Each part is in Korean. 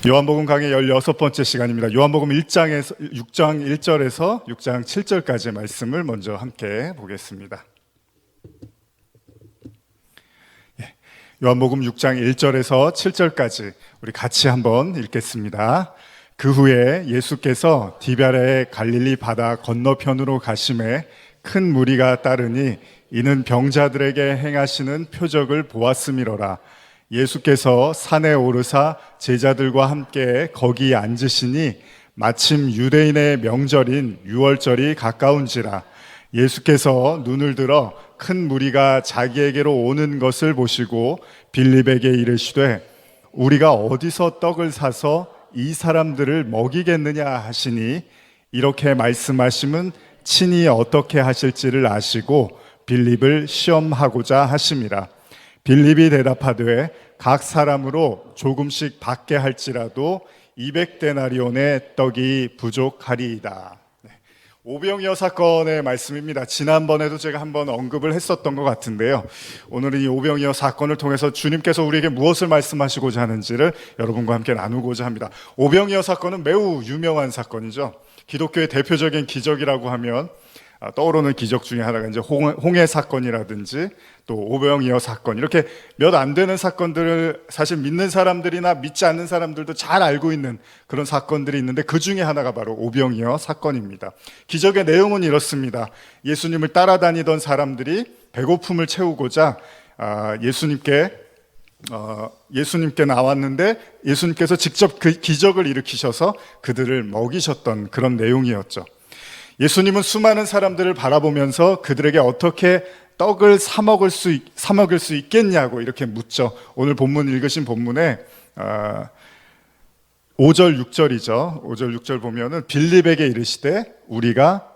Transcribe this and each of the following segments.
요한복음 강의 16번째 시간입니다. 요한복음 6장 1절에서 6장 7절까지의 말씀을 먼저 함께 보겠습니다. 요한복음 6장 1절에서 7절까지 우리 같이 한번 읽겠습니다. 그 후에 예수께서 디베랴의 갈릴리 바다 건너편으로 가심에 큰 무리가 따르니 이는 병자들에게 행하시는 표적을 보았음이로라. 예수께서 산에 오르사 제자들과 함께 거기 앉으시니 마침 유대인의 명절인 유월절이 가까운지라. 예수께서 눈을 들어 큰 무리가 자기에게로 오는 것을 보시고 빌립에게 이르시되 우리가 어디서 떡을 사서 이 사람들을 먹이겠느냐 하시니 이렇게 말씀하심은 친히 어떻게 하실지를 아시고 빌립을 시험하고자 하심이라. 빌립이 대답하되 각 사람으로 조금씩 받게 할지라도 200데나리온의 떡이 부족하리이다. 오병이어 사건의 말씀입니다. 지난번에도 제가 한번 언급을 했었던 것 같은데요. 오늘은 이 오병이어 사건을 통해서 주님께서 우리에게 무엇을 말씀하시고자 하는지를 여러분과 함께 나누고자 합니다. 오병이어 사건은 매우 유명한 사건이죠. 기독교의 대표적인 기적이라고 하면 떠오르는 기적 중에 하나가 이제 홍해 사건이라든지 또 오병이어 사건, 이렇게 몇 안 되는 사건들을 사실 믿는 사람들이나 믿지 않는 사람들도 잘 알고 있는 그런 사건들이 있는데 그 중에 하나가 바로 오병이어 사건입니다. 기적의 내용은 이렇습니다. 예수님을 따라다니던 사람들이 배고픔을 채우고자 예수님께 나왔는데 예수님께서 직접 그 기적을 일으키셔서 그들을 먹이셨던 그런 내용이었죠. 예수님은 수많은 사람들을 바라보면서 그들에게 어떻게 떡을 사 먹을 수 있겠냐고 이렇게 묻죠. 오늘 본문 읽으신 본문에 5절 6절이죠. 5절 6절 보면은 빌립에게 이르시되 우리가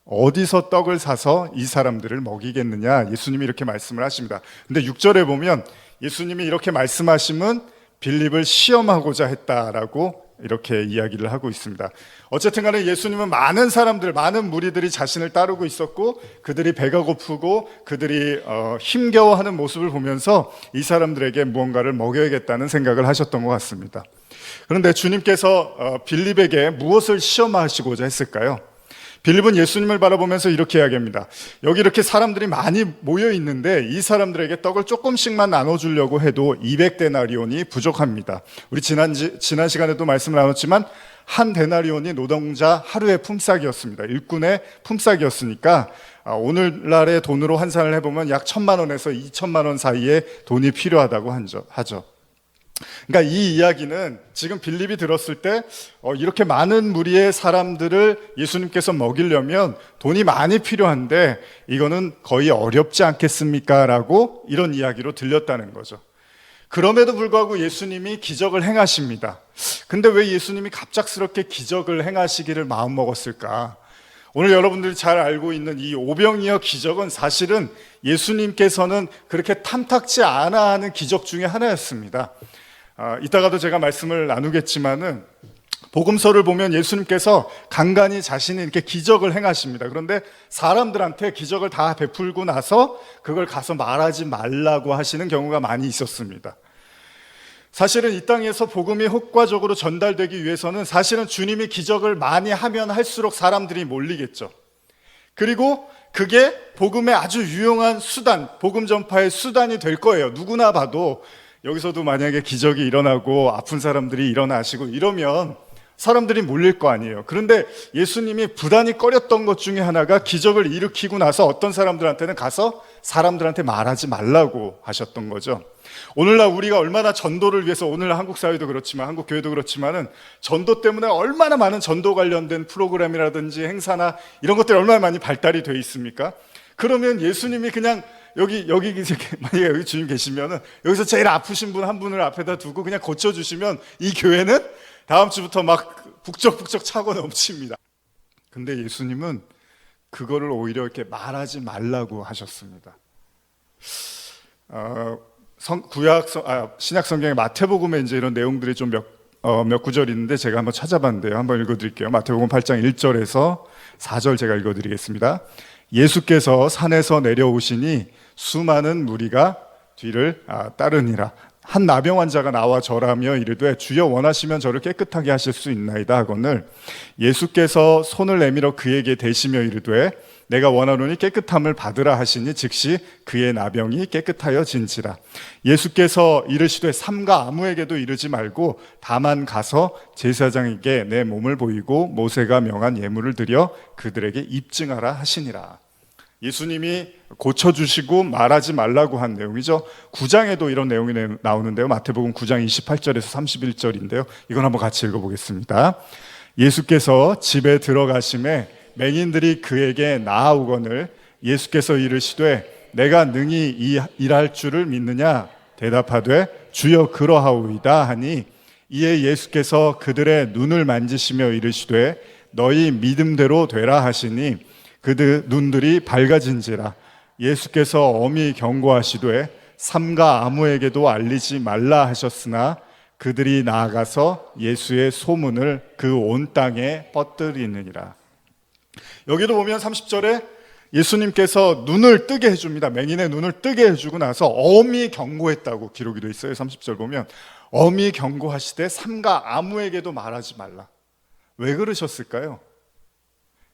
어디서 떡을 사서 이 사람들을 먹이겠느냐, 예수님이 이렇게 말씀을 하십니다. 근데 6절에 보면 예수님이 이렇게 말씀하심은 빌립을 시험하고자 했다라고 이렇게 이야기를 하고 있습니다. 어쨌든 간에 예수님은 많은 사람들, 많은 무리들이 자신을 따르고 있었고 그들이 배가 고프고 그들이 힘겨워하는 모습을 보면서 이 사람들에게 무언가를 먹여야겠다는 생각을 하셨던 것 같습니다. 그런데 주님께서 빌립에게 무엇을 시험하시고자 했을까요? 빌립은 예수님을 바라보면서 이렇게 이야기합니다. 여기 이렇게 사람들이 많이 모여 있는데 이 사람들에게 떡을 조금씩만 나눠주려고 해도 200데나리온이 부족합니다. 우리 지난 시간에도 말씀을 나눴지만 한 데나리온이 노동자 하루의 품삯이었습니다. 일꾼의 품삯이었으니까 오늘날의 돈으로 환산을 해보면 약 1,000만 원에서 2,000만 원 사이의 돈이 필요하다고 하죠. 그러니까 이 이야기는 지금 빌립이 들었을 때 이렇게 많은 무리의 사람들을 예수님께서 먹이려면 돈이 많이 필요한데 이거는 거의 어렵지 않겠습니까? 라고 이런 이야기로 들렸다는 거죠. 그럼에도 불구하고 예수님이 기적을 행하십니다. 근데 왜 예수님이 갑작스럽게 기적을 행하시기를 마음먹었을까? 오늘 여러분들이 잘 알고 있는 이 오병이어 기적은 사실은 예수님께서는 그렇게 탐탁지 않아 하는 기적 중에 하나였습니다. 이따가도 제가 말씀을 나누겠지만은 복음서를 보면 예수님께서 간간히 자신이 이렇게 기적을 행하십니다. 그런데 사람들한테 기적을 다 베풀고 나서 그걸 가서 말하지 말라고 하시는 경우가 많이 있었습니다. 사실은 이 땅에서 복음이 효과적으로 전달되기 위해서는 사실은 주님이 기적을 많이 하면 할수록 사람들이 몰리겠죠. 그리고 그게 복음의 아주 유용한 수단, 복음 전파의 수단이 될 거예요. 누구나 봐도 여기서도 만약에 기적이 일어나고 아픈 사람들이 일어나시고 이러면 사람들이 몰릴 거 아니에요. 그런데 예수님이 부단히 꺼렸던 것 중에 하나가 기적을 일으키고 나서 어떤 사람들한테는 가서 사람들한테 말하지 말라고 하셨던 거죠. 오늘날 우리가 얼마나 전도를 위해서, 오늘날 한국 사회도 그렇지만 한국 교회도 그렇지만은 전도 때문에 얼마나 많은 전도 관련된 프로그램이라든지 행사나 이런 것들이 얼마나 많이 발달이 돼 있습니까? 그러면 예수님이 그냥 만약에 여기 주님 계시면은 여기서 제일 아프신 분 한 분을 앞에다 두고 그냥 고쳐주시면 이 교회는 다음 주부터 막 북적북적 차고 넘칩니다. 근데 예수님은 그거를 오히려 이렇게 말하지 말라고 하셨습니다. 신약 성경의 마태복음에 이제 이런 내용들이 좀 몇 구절 있는데 제가 한번 찾아봤는데요. 한번 읽어드릴게요. 마태복음 8장 1절에서 4절 제가 읽어드리겠습니다. 예수께서 산에서 내려오시니 수많은 무리가 뒤를 따르니라. 한 나병 환자가 나와 절하며 이르되 주여 원하시면 저를 깨끗하게 하실 수 있나이다 하거늘 예수께서 손을 내밀어 그에게 대시며 이르되 내가 원하노니 깨끗함을 받으라 하시니 즉시 그의 나병이 깨끗하여진지라. 예수께서 이르시되 삼가 아무에게도 이르지 말고 다만 가서 제사장에게 내 몸을 보이고 모세가 명한 예물을 드려 그들에게 입증하라 하시니라. 예수님이 고쳐주시고 말하지 말라고 한 내용이죠. 9장에도 이런 내용이 나오는데요. 마태복음 9장 28절에서 31절인데요. 이건 한번 같이 읽어보겠습니다. 예수께서 집에 들어가심에 맹인들이 그에게 나아오거늘 예수께서 이르시되 내가 능히 일할 줄을 믿느냐 대답하되 주여 그러하오이다 하니 이에 예수께서 그들의 눈을 만지시며 이르시되 너희 믿음대로 되라 하시니 그들 눈들이 밝아진지라. 예수께서 엄히 경고하시되 삼가 아무에게도 알리지 말라 하셨으나 그들이 나아가서 예수의 소문을 그 온 땅에 뻗들이느니라. 여기도 보면 30절에 예수님께서 눈을 뜨게 해줍니다. 맹인의 눈을 뜨게 해주고 나서 엄히 경고했다고 기록이 되어 있어요. 30절 보면 엄히 경고하시되 삼가 아무에게도 말하지 말라. 왜 그러셨을까요?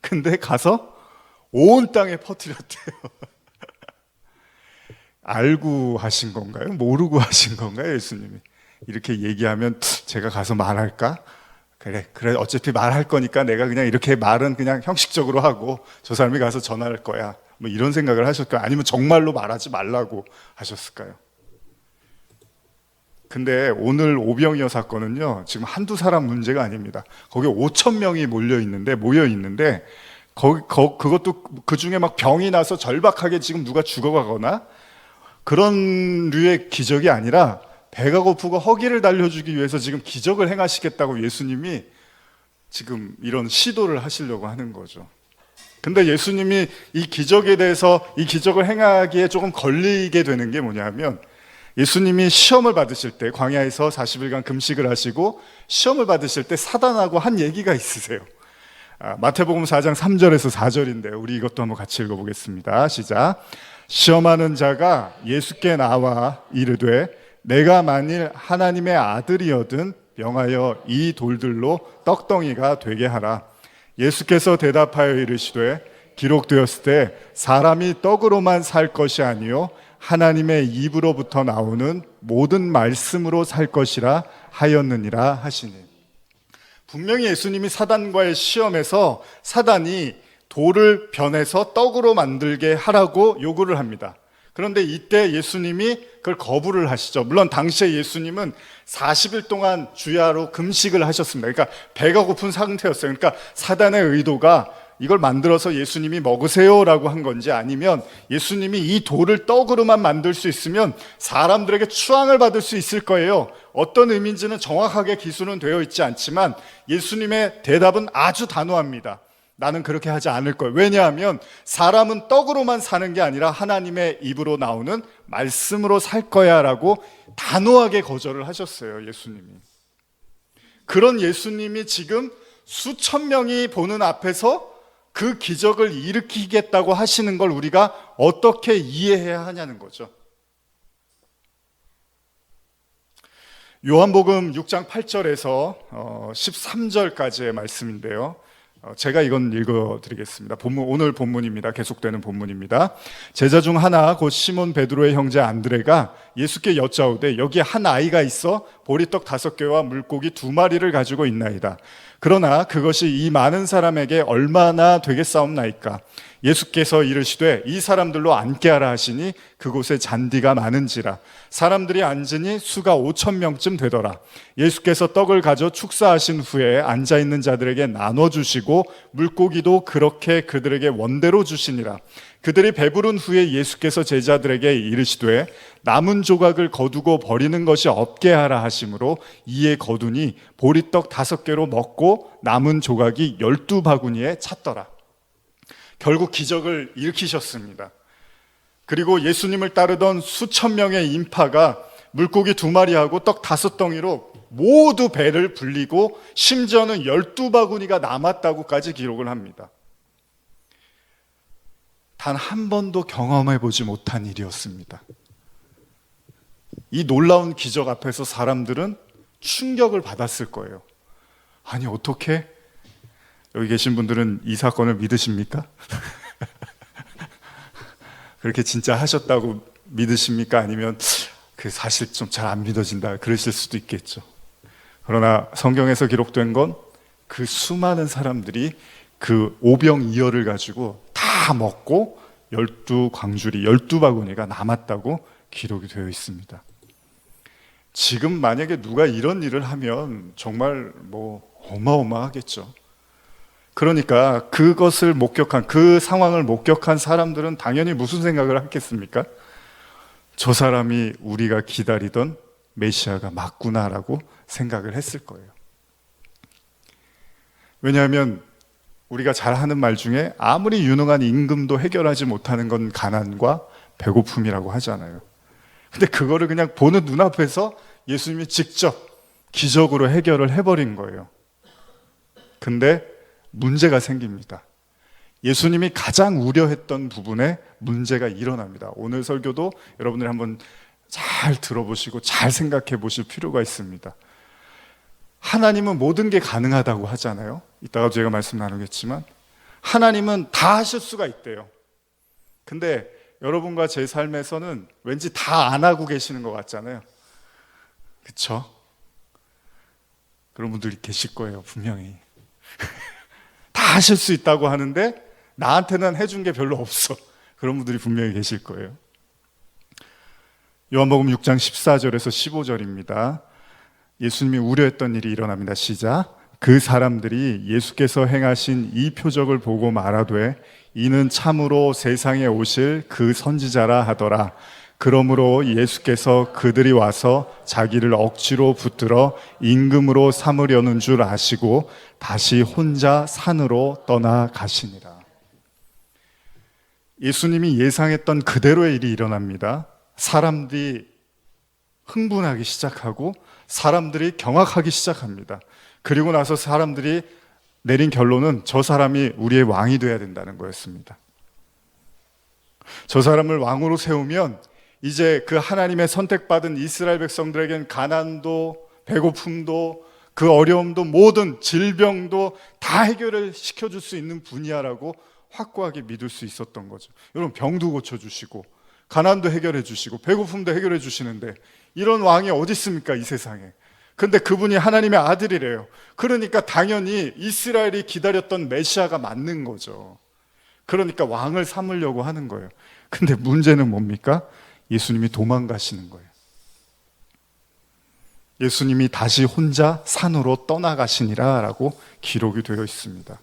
근데 가서 온 땅에 퍼뜨렸대요. 알고 하신 건가요? 모르고 하신 건가요? 예수님이 이렇게 얘기하면 제가 가서 말할까? 그래 어차피 말할 거니까 내가 그냥 이렇게 말은 그냥 형식적으로 하고 저 사람이 가서 전할 거야, 뭐 이런 생각을 하셨을까요? 아니면 정말로 말하지 말라고 하셨을까요? 근데 오늘 오병이어 사건은요, 지금 한두 사람 문제가 아닙니다. 거기 5천 명이 모여 있는데 그것도 그 중에 막 병이 나서 절박하게 지금 누가 죽어가거나 그런 류의 기적이 아니라 배가 고프고 허기를 달려주기 위해서 지금 기적을 행하시겠다고 예수님이 지금 이런 시도를 하시려고 하는 거죠. 근데 예수님이 이 기적에 대해서 이 기적을 행하기에 조금 걸리게 되는 게 뭐냐면, 예수님이 시험을 받으실 때 광야에서 40일간 금식을 하시고 시험을 받으실 때 사단하고 한 얘기가 있으세요. 마태복음 4장 3절에서 4절인데요. 우리 이것도 한번 같이 읽어보겠습니다. 시작. 시험하는 자가 예수께 나와 이르되 내가 만일 하나님의 아들이거든 명하여 이 돌들로 떡덩이가 되게 하라. 예수께서 대답하여 이르시되 기록되었을 때 사람이 떡으로만 살 것이 아니요 하나님의 입으로부터 나오는 모든 말씀으로 살 것이라 하였느니라 하시니. 분명히 예수님이 사단과의 시험에서 사단이 돌을 변해서 떡으로 만들게 하라고 요구를 합니다. 그런데 이때 예수님이 그걸 거부를 하시죠. 물론 당시에 예수님은 40일 동안 주야로 금식을 하셨습니다. 그러니까 배가 고픈 상태였어요. 그러니까 사단의 의도가 이걸 만들어서 예수님이 먹으세요라고 한 건지, 아니면 예수님이 이 돌을 떡으로만 만들 수 있으면 사람들에게 추앙을 받을 수 있을 거예요. 어떤 의미인지는 정확하게 기술은 되어 있지 않지만 예수님의 대답은 아주 단호합니다. 나는 그렇게 하지 않을 거예요. 왜냐하면 사람은 떡으로만 사는 게 아니라 하나님의 입으로 나오는 말씀으로 살 거야 라고 단호하게 거절을 하셨어요, 예수님이. 그런 예수님이 지금 수천 명이 보는 앞에서 그 기적을 일으키겠다고 하시는 걸 우리가 어떻게 이해해야 하냐는 거죠. 요한복음 6장 8절에서 13절까지의 말씀인데요. 제가 이건 읽어드리겠습니다. 오늘 본문입니다. 계속되는 본문입니다. 제자 중 하나 곧 시몬 베드로의 형제 안드레가 예수께 여짜오되 여기 한 아이가 있어 보리떡 5개와 물고기 2마리를 가지고 있나이다. 그러나 그것이 이 많은 사람에게 얼마나 되겠사옵나이까. 예수께서 이르시되 이 사람들로 앉게 하라 하시니 그곳에 잔디가 많은지라. 사람들이 앉으니 수가 5천 명쯤 되더라. 예수께서 떡을 가져 축사하신 후에 앉아있는 자들에게 나눠주시고 물고기도 그렇게 그들에게 원대로 주시니라. 그들이 배부른 후에 예수께서 제자들에게 이르시되 남은 조각을 거두고 버리는 것이 없게 하라 하심으로 이에 거두니 보리떡 5개로 먹고 남은 조각이 12바구니에 찼더라. 결국 기적을 일으키셨습니다. 그리고 예수님을 따르던 수천 명의 인파가 물고기 2마리하고 떡 5덩이로 모두 배를 불리고 심지어는 12바구니가 남았다고까지 기록을 합니다. 단 한 번도 경험해 보지 못한 일이었습니다. 이 놀라운 기적 앞에서 사람들은 충격을 받았을 거예요. 아니, 어떻게? 여기 계신 분들은 이 사건을 믿으십니까? 그렇게 진짜 하셨다고 믿으십니까? 아니면 그 사실 좀 잘 안 믿어진다 그러실 수도 있겠죠. 그러나 성경에서 기록된 건 그 수많은 사람들이 그 오병이어를 가지고 다 먹고 12광주리 12바구니가 남았다고 기록이 되어 있습니다. 지금 만약에 누가 이런 일을 하면 정말 어마어마하겠죠. 그러니까 그것을 목격한, 그 상황을 목격한 사람들은 당연히 무슨 생각을 했겠습니까? 저 사람이 우리가 기다리던 메시아가 맞구나라고 생각을 했을 거예요. 왜냐하면 우리가 잘 하는 말 중에 아무리 유능한 임금도 해결하지 못하는 건 가난과 배고픔이라고 하잖아요. 근데 그거를 그냥 보는 눈앞에서 예수님이 직접 기적으로 해결을 해버린 거예요. 근데 문제가 생깁니다. 예수님이 가장 우려했던 부분에 문제가 일어납니다. 오늘 설교도 여러분들이 한번 잘 들어보시고 잘 생각해 보실 필요가 있습니다. 하나님은 모든 게 가능하다고 하잖아요. 이따가 제가 말씀 나누겠지만 하나님은 다 하실 수가 있대요. 근데 여러분과 제 삶에서는 왠지 다 안 하고 계시는 것 같잖아요. 그렇죠? 그런 분들이 계실 거예요, 분명히. 다 하실 수 있다고 하는데 나한테는 해준 게 별로 없어. 그런 분들이 분명히 계실 거예요. 요한복음 6장 14절에서 15절입니다. 예수님이 우려했던 일이 일어납니다. 시작. 그 사람들이 예수께서 행하신 이 표적을 보고 말하되 이는 참으로 세상에 오실 그 선지자라 하더라. 그러므로 예수께서 그들이 와서 자기를 억지로 붙들어 임금으로 삼으려는 줄 아시고 다시 혼자 산으로 떠나가시니라. 예수님이 예상했던 그대로의 일이 일어납니다. 사람들이 흥분하기 시작하고 사람들이 경악하기 시작합니다. 그리고 나서 사람들이 내린 결론은 저 사람이 우리의 왕이 돼야 된다는 거였습니다. 저 사람을 왕으로 세우면 이제 그 하나님의 선택받은 이스라엘 백성들에겐 가난도 배고픔도 그 어려움도 모든 질병도 다 해결을 시켜줄 수 있는 분야라고 확고하게 믿을 수 있었던 거죠. 여러분, 병도 고쳐주시고 가난도 해결해 주시고 배고픔도 해결해 주시는데 이런 왕이 어디 있습니까, 이 세상에. 근데 그분이 하나님의 아들이래요. 그러니까 당연히 이스라엘이 기다렸던 메시아가 맞는 거죠. 그러니까 왕을 삼으려고 하는 거예요. 근데 문제는 뭡니까? 예수님이 도망가시는 거예요. 예수님이 다시 혼자 산으로 떠나가시니라 라고 기록이 되어 있습니다.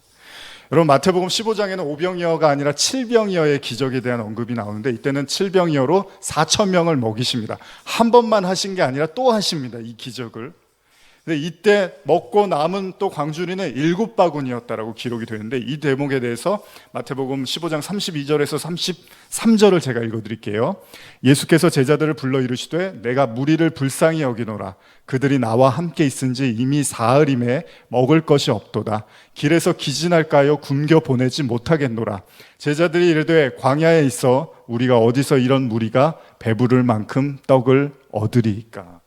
여러분, 마태복음 15장에는 오병이어가 아니라 칠병이어의 기적에 대한 언급이 나오는데 이때는 칠병이어로 4,000명을 먹이십니다. 한 번만 하신 게 아니라 또 하십니다, 이 기적을. 근데 이때 먹고 남은 또 광주리는 7바구니였다라고 기록이 되는데 이 대목에 대해서 마태복음 15장 32절에서 33절을 제가 읽어드릴게요. 예수께서 제자들을 불러 이르시되 내가 무리를 불쌍히 여기노라. 그들이 나와 함께 있은지 이미 사흘임에 먹을 것이 없도다. 길에서 기진할까요? 굶겨 보내지 못하겠노라. 제자들이 이르되 광야에 있어 우리가 어디서 이런 무리가 배부를 만큼 떡을 얻으리이까.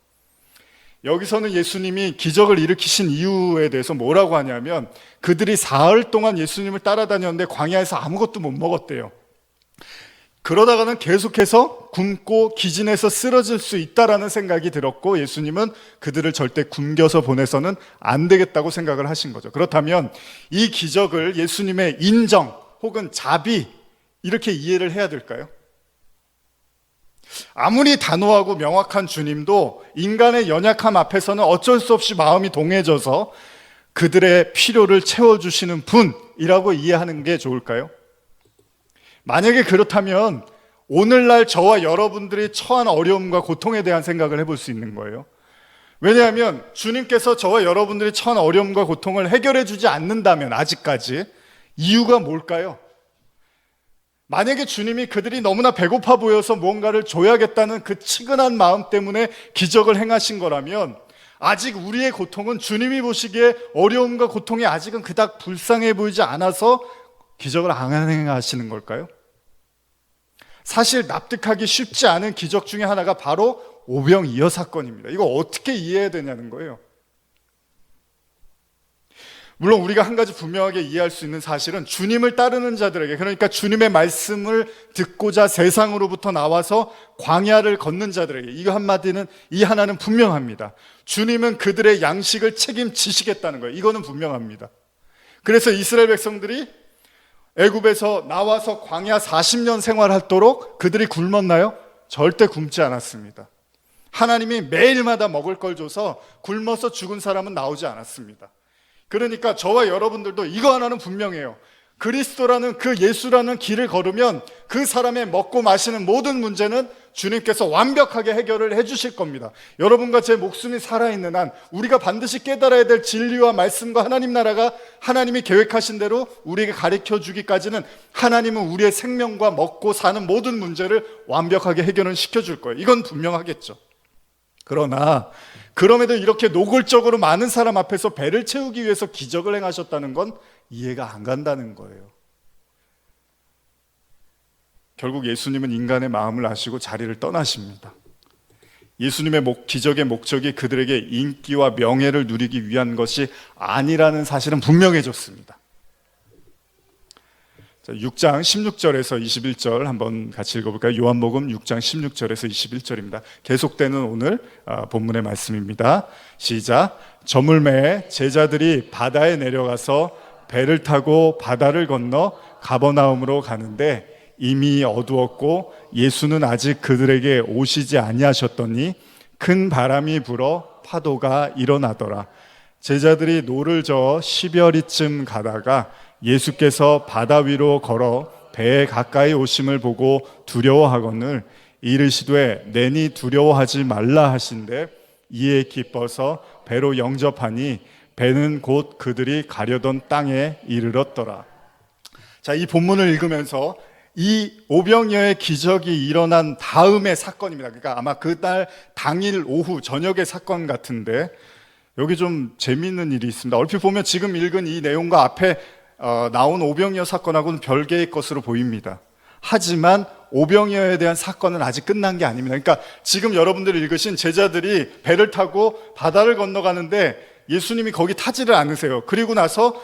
여기서는 예수님이 기적을 일으키신 이유에 대해서 뭐라고 하냐면 그들이 사흘 동안 예수님을 따라다녔는데 광야에서 아무것도 못 먹었대요. 그러다가는 계속해서 굶고 기진해서 쓰러질 수 있다라는 생각이 들었고 예수님은 그들을 절대 굶겨서 보내서는 안 되겠다고 생각을 하신 거죠. 그렇다면 이 기적을 예수님의 인정 혹은 자비 이렇게 이해를 해야 될까요? 아무리 단호하고 명확한 주님도 인간의 연약함 앞에서는 어쩔 수 없이 마음이 동해져서 그들의 필요를 채워주시는 분이라고 이해하는 게 좋을까요? 만약에 그렇다면 오늘날 저와 여러분들이 처한 어려움과 고통에 대한 생각을 해볼 수 있는 거예요. 왜냐하면 주님께서 저와 여러분들이 처한 어려움과 고통을 해결해 주지 않는다면 아직까지 이유가 뭘까요? 만약에 주님이 그들이 너무나 배고파 보여서 무언가를 줘야겠다는 그 치근한 마음 때문에 기적을 행하신 거라면 아직 우리의 고통은 주님이 보시기에 어려움과 고통이 아직은 그닥 불쌍해 보이지 않아서 기적을 안 행하시는 걸까요? 사실 납득하기 쉽지 않은 기적 중에 하나가 바로 오병이어 사건입니다. 이거 어떻게 이해해야 되냐는 거예요. 물론 우리가 한 가지 분명하게 이해할 수 있는 사실은 주님을 따르는 자들에게, 그러니까 주님의 말씀을 듣고자 세상으로부터 나와서 광야를 걷는 자들에게, 이거 한마디는, 이 하나는 분명합니다. 주님은 그들의 양식을 책임지시겠다는 거예요. 이거는 분명합니다. 그래서 이스라엘 백성들이 애굽에서 나와서 광야 40년 생활하도록 그들이 굶었나요? 절대 굶지 않았습니다. 하나님이 매일마다 먹을 걸 줘서 굶어서 죽은 사람은 나오지 않았습니다. 그러니까 저와 여러분들도 이거 하나는 분명해요. 그리스도라는 그 예수라는 길을 걸으면 그 사람의 먹고 마시는 모든 문제는 주님께서 완벽하게 해결을 해주실 겁니다. 여러분과 제 목숨이 살아있는 한 우리가 반드시 깨달아야 될 진리와 말씀과 하나님 나라가 하나님이 계획하신 대로 우리에게 가르쳐 주기까지는 하나님은 우리의 생명과 먹고 사는 모든 문제를 완벽하게 해결을 시켜줄 거예요. 이건 분명하겠죠. 그러나 그럼에도 이렇게 노골적으로 많은 사람 앞에서 배를 채우기 위해서 기적을 행하셨다는 건 이해가 안 간다는 거예요. 결국 예수님은 인간의 마음을 아시고 자리를 떠나십니다. 예수님의 기적의 목적이 그들에게 인기와 명예를 누리기 위한 것이 아니라는 사실은 분명해졌습니다. 6장 16절에서 21절 한번 같이 읽어볼까요? 요한복음 6장 16절에서 21절입니다. 계속되는 오늘 본문의 말씀입니다. 시작. 저물매에 제자들이 바다에 내려가서 배를 타고 바다를 건너 가버나움으로 가는데 이미 어두웠고 예수는 아직 그들에게 오시지 아니하셨더니 큰 바람이 불어 파도가 일어나더라. 제자들이 노를 저어 10여리쯤 가다가 예수께서 바다 위로 걸어 배에 가까이 오심을 보고 두려워하거늘 이르시되 내니 두려워하지 말라 하신대 이에 기뻐서 배로 영접하니 배는 곧 그들이 가려던 땅에 이르렀더라. 자, 이 본문을 읽으면서 이 오병이어의 기적이 일어난 다음의 사건입니다. 그러니까 아마 그날 당일 오후 저녁의 사건 같은데 여기 좀 재미있는 일이 있습니다. 얼핏 보면 지금 읽은 이 내용과 앞에 나온 오병이어 사건하고는 별개의 것으로 보입니다. 하지만 오병이어에 대한 사건은 아직 끝난 게 아닙니다. 그러니까 지금 여러분들이 읽으신 제자들이 배를 타고 바다를 건너가는데 예수님이 거기 타지를 않으세요. 그리고 나서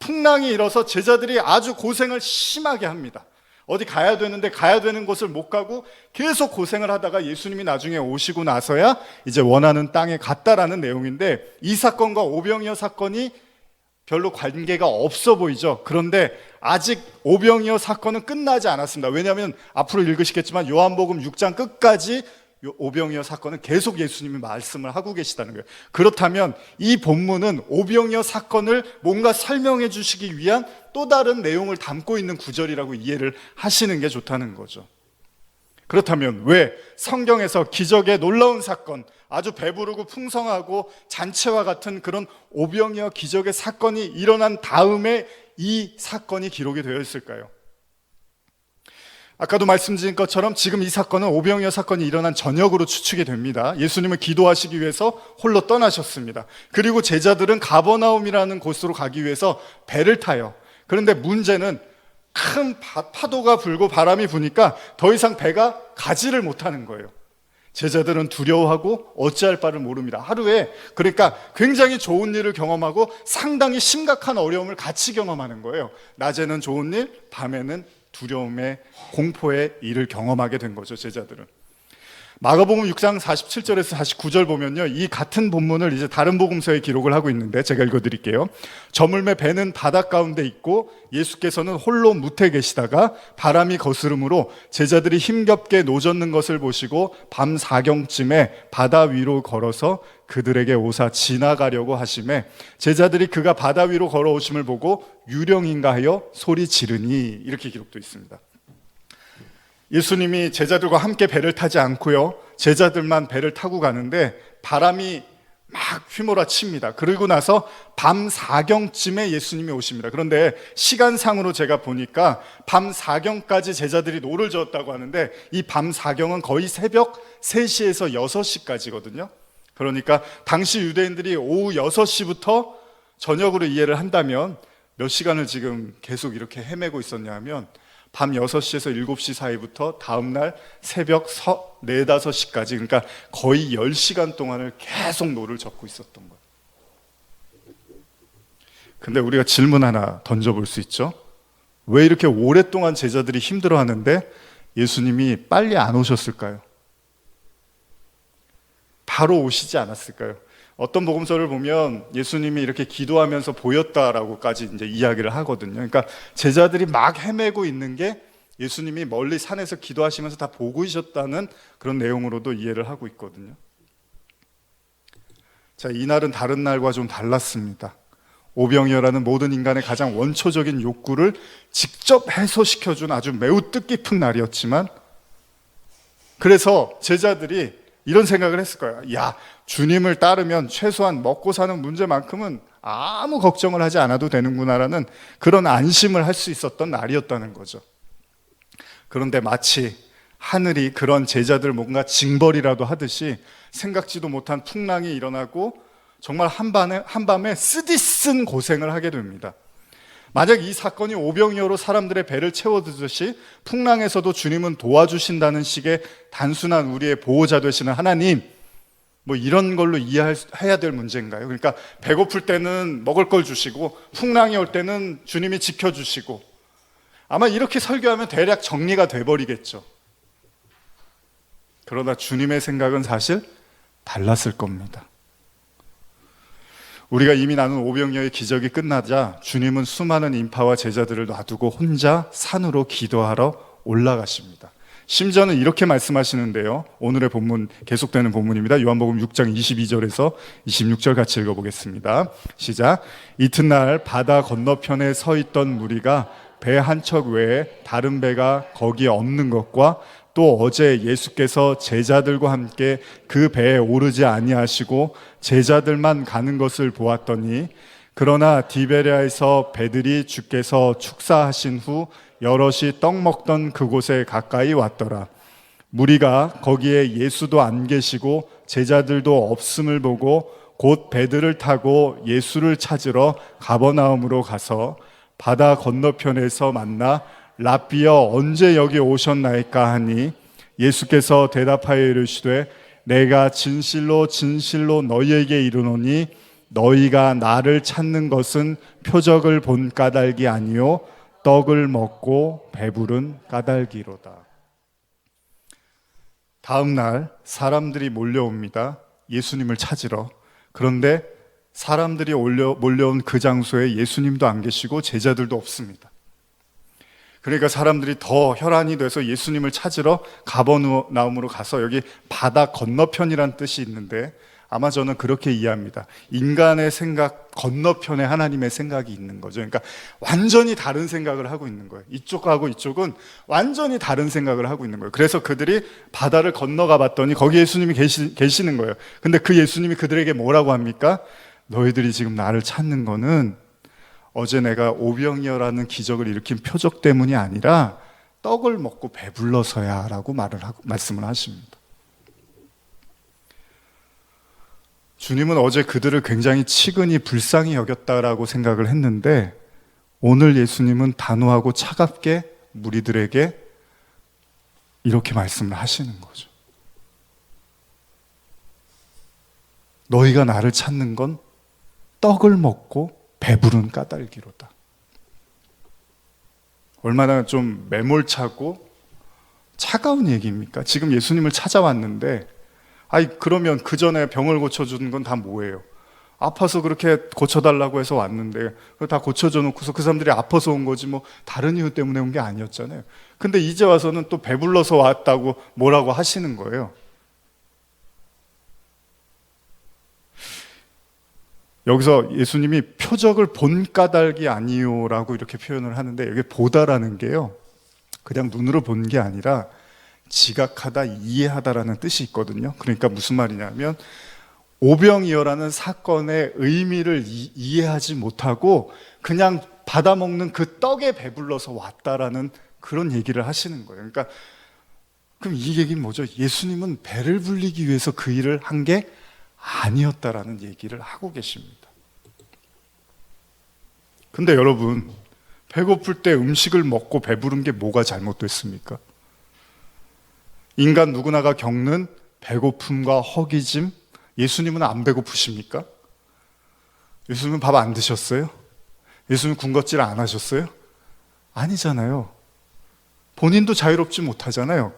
풍랑이 일어서 제자들이 아주 고생을 심하게 합니다. 어디 가야 되는데 가야 되는 곳을 못 가고 계속 고생을 하다가 예수님이 나중에 오시고 나서야 이제 원하는 땅에 갔다라는 내용인데, 이 사건과 오병이어 사건이 별로 관계가 없어 보이죠. 그런데 아직 오병이어 사건은 끝나지 않았습니다. 왜냐하면 앞으로 읽으시겠지만 요한복음 6장 끝까지 오병이어 사건은 계속 예수님이 말씀을 하고 계시다는 거예요. 그렇다면 이 본문은 오병이어 사건을 뭔가 설명해 주시기 위한 또 다른 내용을 담고 있는 구절이라고 이해를 하시는 게 좋다는 거죠. 그렇다면 왜 성경에서 기적의 놀라운 사건, 아주 배부르고 풍성하고 잔치와 같은 그런 오병이어 기적의 사건이 일어난 다음에 이 사건이 기록이 되어 있을까요? 아까도 말씀드린 것처럼 지금 이 사건은 오병이어 사건이 일어난 저녁으로 추측이 됩니다. 예수님은 기도하시기 위해서 홀로 떠나셨습니다. 그리고 제자들은 가버나움이라는 곳으로 가기 위해서 배를 타요. 그런데 문제는 큰 파도가 불고 바람이 부니까 더 이상 배가 가지를 못하는 거예요. 제자들은 두려워하고 어찌할 바를 모릅니다. 하루에 그러니까 굉장히 좋은 일을 경험하고 상당히 심각한 어려움을 같이 경험하는 거예요. 낮에는 좋은 일, 밤에는 두려움의 공포의 일을 경험하게 된 거죠, 제자들은. 마가복음 6장 47절에서 49절 보면요, 이 같은 본문을 이제 다른 복음서에 기록을 하고 있는데 제가 읽어드릴게요. 저물매 배는 바다 가운데 있고 예수께서는 홀로 무태 계시다가 바람이 거스름으로 제자들이 힘겹게 노젓는 것을 보시고 밤 4경쯤에 바다 위로 걸어서 그들에게 오사 지나가려고 하심에 제자들이 그가 바다 위로 걸어오심을 보고 유령인가 하여 소리 지르니, 이렇게 기록되어 있습니다. 예수님이 제자들과 함께 배를 타지 않고요, 제자들만 배를 타고 가는데 바람이 막 휘몰아칩니다. 그리고 나서 밤 4경쯤에 예수님이 오십니다. 그런데 시간상으로 제가 보니까 밤 4경까지 제자들이 노를 저었다고 하는데 이 밤 4경은 거의 새벽 3시에서 6시까지거든요. 그러니까 당시 유대인들이 오후 6시부터 저녁으로 이해를 한다면 몇 시간을 지금 계속 이렇게 헤매고 있었냐 하면 밤 6시에서 7시 사이부터 다음날 새벽 4, 5시까지, 그러니까 거의 10시간 동안을 계속 노를 젓고 있었던 거예요. 근데 우리가 질문 하나 던져볼 수 있죠. 왜 이렇게 오랫동안 제자들이 힘들어하는데 예수님이 빨리 안 오셨을까요? 바로 오시지 않았을까요? 어떤 복음서를 보면 예수님이 이렇게 기도하면서 보였다라고까지 이제 이야기를 하거든요. 그러니까 제자들이 막 헤매고 있는 게 예수님이 멀리 산에서 기도하시면서 다 보고 계셨다는 그런 내용으로도 이해를 하고 있거든요. 자, 이날은 다른 날과 좀 달랐습니다. 오병이어라는 모든 인간의 가장 원초적인 욕구를 직접 해소시켜준 아주 매우 뜻깊은 날이었지만, 그래서 제자들이 이런 생각을 했을 거예요. 야, 주님을 따르면 최소한 먹고 사는 문제만큼은 아무 걱정을 하지 않아도 되는구나라는 그런 안심을 할 수 있었던 날이었다는 거죠. 그런데 마치 하늘이 그런 제자들 뭔가 징벌이라도 하듯이 생각지도 못한 풍랑이 일어나고 정말 한밤에 쓰디쓴 고생을 하게 됩니다. 만약 이 사건이 오병이어로 사람들의 배를 채워두듯이 풍랑에서도 주님은 도와주신다는 식의 단순한 우리의 보호자 되시는 하나님, 뭐 이런 걸로 이해해야 될 문제인가요? 그러니까 배고플 때는 먹을 걸 주시고 풍랑이 올 때는 주님이 지켜주시고, 아마 이렇게 설교하면 대략 정리가 돼버리겠죠. 그러나 주님의 생각은 사실 달랐을 겁니다. 우리가 이미 나눈 오병이어의 기적이 끝나자 주님은 수많은 인파와 제자들을 놔두고 혼자 산으로 기도하러 올라가십니다. 심지어는 이렇게 말씀하시는데요. 오늘의 본문, 계속되는 본문입니다. 요한복음 6장 22절에서 26절 같이 읽어보겠습니다. 시작. 이튿날 바다 건너편에 서 있던 무리가 배 한 척 외에 다른 배가 거기에 없는 것과 또 어제 예수께서 제자들과 함께 그 배에 오르지 아니하시고 제자들만 가는 것을 보았더니, 그러나 디베랴에서 배들이 주께서 축사하신 후 여럿이 떡 먹던 그곳에 가까이 왔더라. 무리가 거기에 예수도 안 계시고 제자들도 없음을 보고 곧 배들을 타고 예수를 찾으러 가버나움으로 가서 바다 건너편에서 만나 랍비여 언제 여기 오셨나이까 하니, 예수께서 대답하여 이르시되 내가 진실로 진실로 너희에게 이르노니 너희가 나를 찾는 것은 표적을 본 까닭이 아니요 떡을 먹고 배부른 까닭이로다. 다음 날 사람들이 몰려옵니다. 예수님을 찾으러. 그런데 사람들이 몰려온 그 장소에 예수님도 안 계시고 제자들도 없습니다. 그러니까 사람들이 더 혈안이 돼서 예수님을 찾으러 가버나움으로 가서, 여기 바다 건너편이란 뜻이 있는데 아마 저는 그렇게 이해합니다. 인간의 생각 건너편에 하나님의 생각이 있는 거죠. 그러니까 완전히 다른 생각을 하고 있는 거예요. 이쪽하고 이쪽은 완전히 다른 생각을 하고 있는 거예요. 그래서 그들이 바다를 건너가 봤더니 거기 예수님이 계시는 거예요. 근데 그 예수님이 그들에게 뭐라고 합니까? 너희들이 지금 나를 찾는 거는 어제 내가 오병이어라는 기적을 일으킨 표적 때문이 아니라 떡을 먹고 배불러서야 라고 말씀을 하십니다. 주님은 어제 그들을 굉장히 치근히 불쌍히 여겼다라고 생각을 했는데, 오늘 예수님은 단호하고 차갑게 무리들에게 이렇게 말씀을 하시는 거죠. 너희가 나를 찾는 건 떡을 먹고 배부른 까닭이로다. 얼마나 좀 매몰차고 차가운 얘기입니까? 지금 예수님을 찾아왔는데, 그러면 그 전에 병을 고쳐주는 건 다 뭐예요? 아파서 그렇게 고쳐달라고 해서 왔는데 다 고쳐줘 놓고서 그 사람들이 아파서 온 거지 뭐 다른 이유 때문에 온 게 아니었잖아요. 근데 이제 와서는 또 배불러서 왔다고 뭐라고 하시는 거예요. 여기서 예수님이 표적을 본 까닭이 아니요라고 이렇게 표현을 하는데, 여기 보다라는 게요, 그냥 눈으로 본 게 아니라 지각하다, 이해하다라는 뜻이 있거든요. 그러니까 무슨 말이냐면 오병이어라는 사건의 의미를 이해하지 못하고 그냥 받아먹는 그 떡에 배불러서 왔다라는 그런 얘기를 하시는 거예요. 그러니까 그럼 이 얘기는 뭐죠? 예수님은 배를 불리기 위해서 그 일을 한 게 아니었다라는 얘기를 하고 계십니다. 근데 여러분, 배고플 때 음식을 먹고 배부른 게 뭐가 잘못됐습니까? 인간 누구나가 겪는 배고픔과 허기짐, 예수님은 안 배고프십니까? 예수님은 밥 안 드셨어요? 예수님은 군것질 안 하셨어요? 아니잖아요. 본인도 자유롭지 못하잖아요.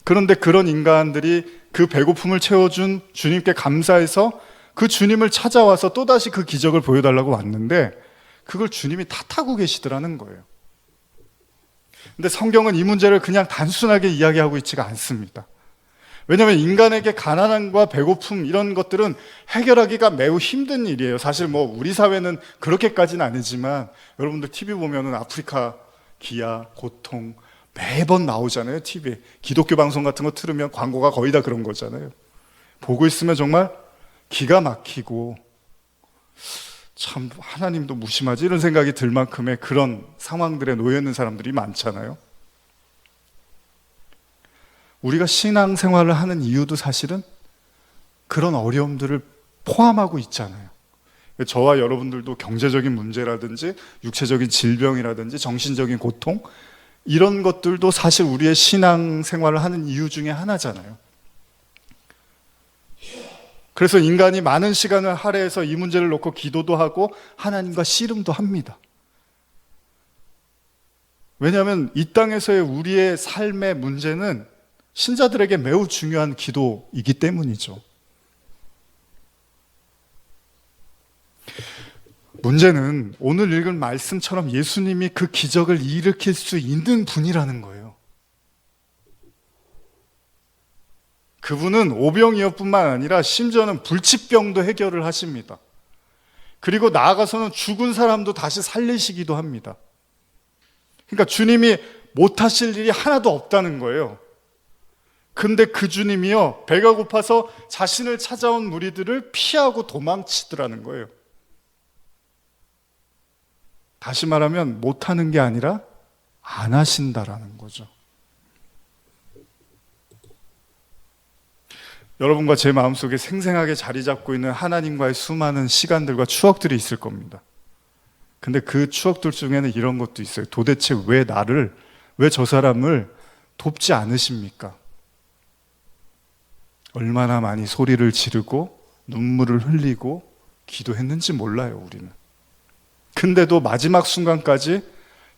그런데 그런 인간들이 그 배고픔을 채워준 주님께 감사해서 그 주님을 찾아와서 또다시 그 기적을 보여달라고 왔는데 그걸 주님이 탓하고 계시더라는 거예요. 근데 성경은 이 문제를 그냥 단순하게 이야기하고 있지가 않습니다. 왜냐하면 인간에게 가난함과 배고픔 이런 것들은 해결하기가 매우 힘든 일이에요. 사실 뭐 우리 사회는 그렇게까지는 아니지만 여러분들 TV 보면은 아프리카 기아, 고통 매번 나오잖아요. TV에 기독교 방송 같은 거 틀으면 광고가 거의 다 그런 거잖아요. 보고 있으면 정말 기가 막히고 참 하나님도 무심하지 이런 생각이 들 만큼의 그런 상황들에 놓여 있는 사람들이 많잖아요. 우리가 신앙생활을 하는 이유도 사실은 그런 어려움들을 포함하고 있잖아요. 저와 여러분들도 경제적인 문제라든지 육체적인 질병이라든지 정신적인 고통 이런 것들도 사실 우리의 신앙생활을 하는 이유 중에 하나잖아요. 그래서 인간이 많은 시간을 할애해서 이 문제를 놓고 기도도 하고 하나님과 씨름도 합니다. 왜냐하면 이 땅에서의 우리의 삶의 문제는 신자들에게 매우 중요한 기도이기 때문이죠. 문제는 오늘 읽은 말씀처럼 예수님이 그 기적을 일으킬 수 있는 분이라는 거예요. 그분은 오병이어뿐만 아니라 심지어는 불치병도 해결을 하십니다. 그리고 나아가서는 죽은 사람도 다시 살리시기도 합니다. 그러니까 주님이 못하실 일이 하나도 없다는 거예요. 근데 그 주님이요, 배가 고파서 자신을 찾아온 무리들을 피하고 도망치더라는 거예요. 다시 말하면 못하는 게 아니라 안 하신다라는 거죠. 여러분과 제 마음속에 생생하게 자리 잡고 있는 하나님과의 수많은 시간들과 추억들이 있을 겁니다. 근데 그 추억들 중에는 이런 것도 있어요. 도대체 왜 저 사람을 돕지 않으십니까? 얼마나 많이 소리를 지르고 눈물을 흘리고 기도했는지 몰라요, 우리는. 근데도 마지막 순간까지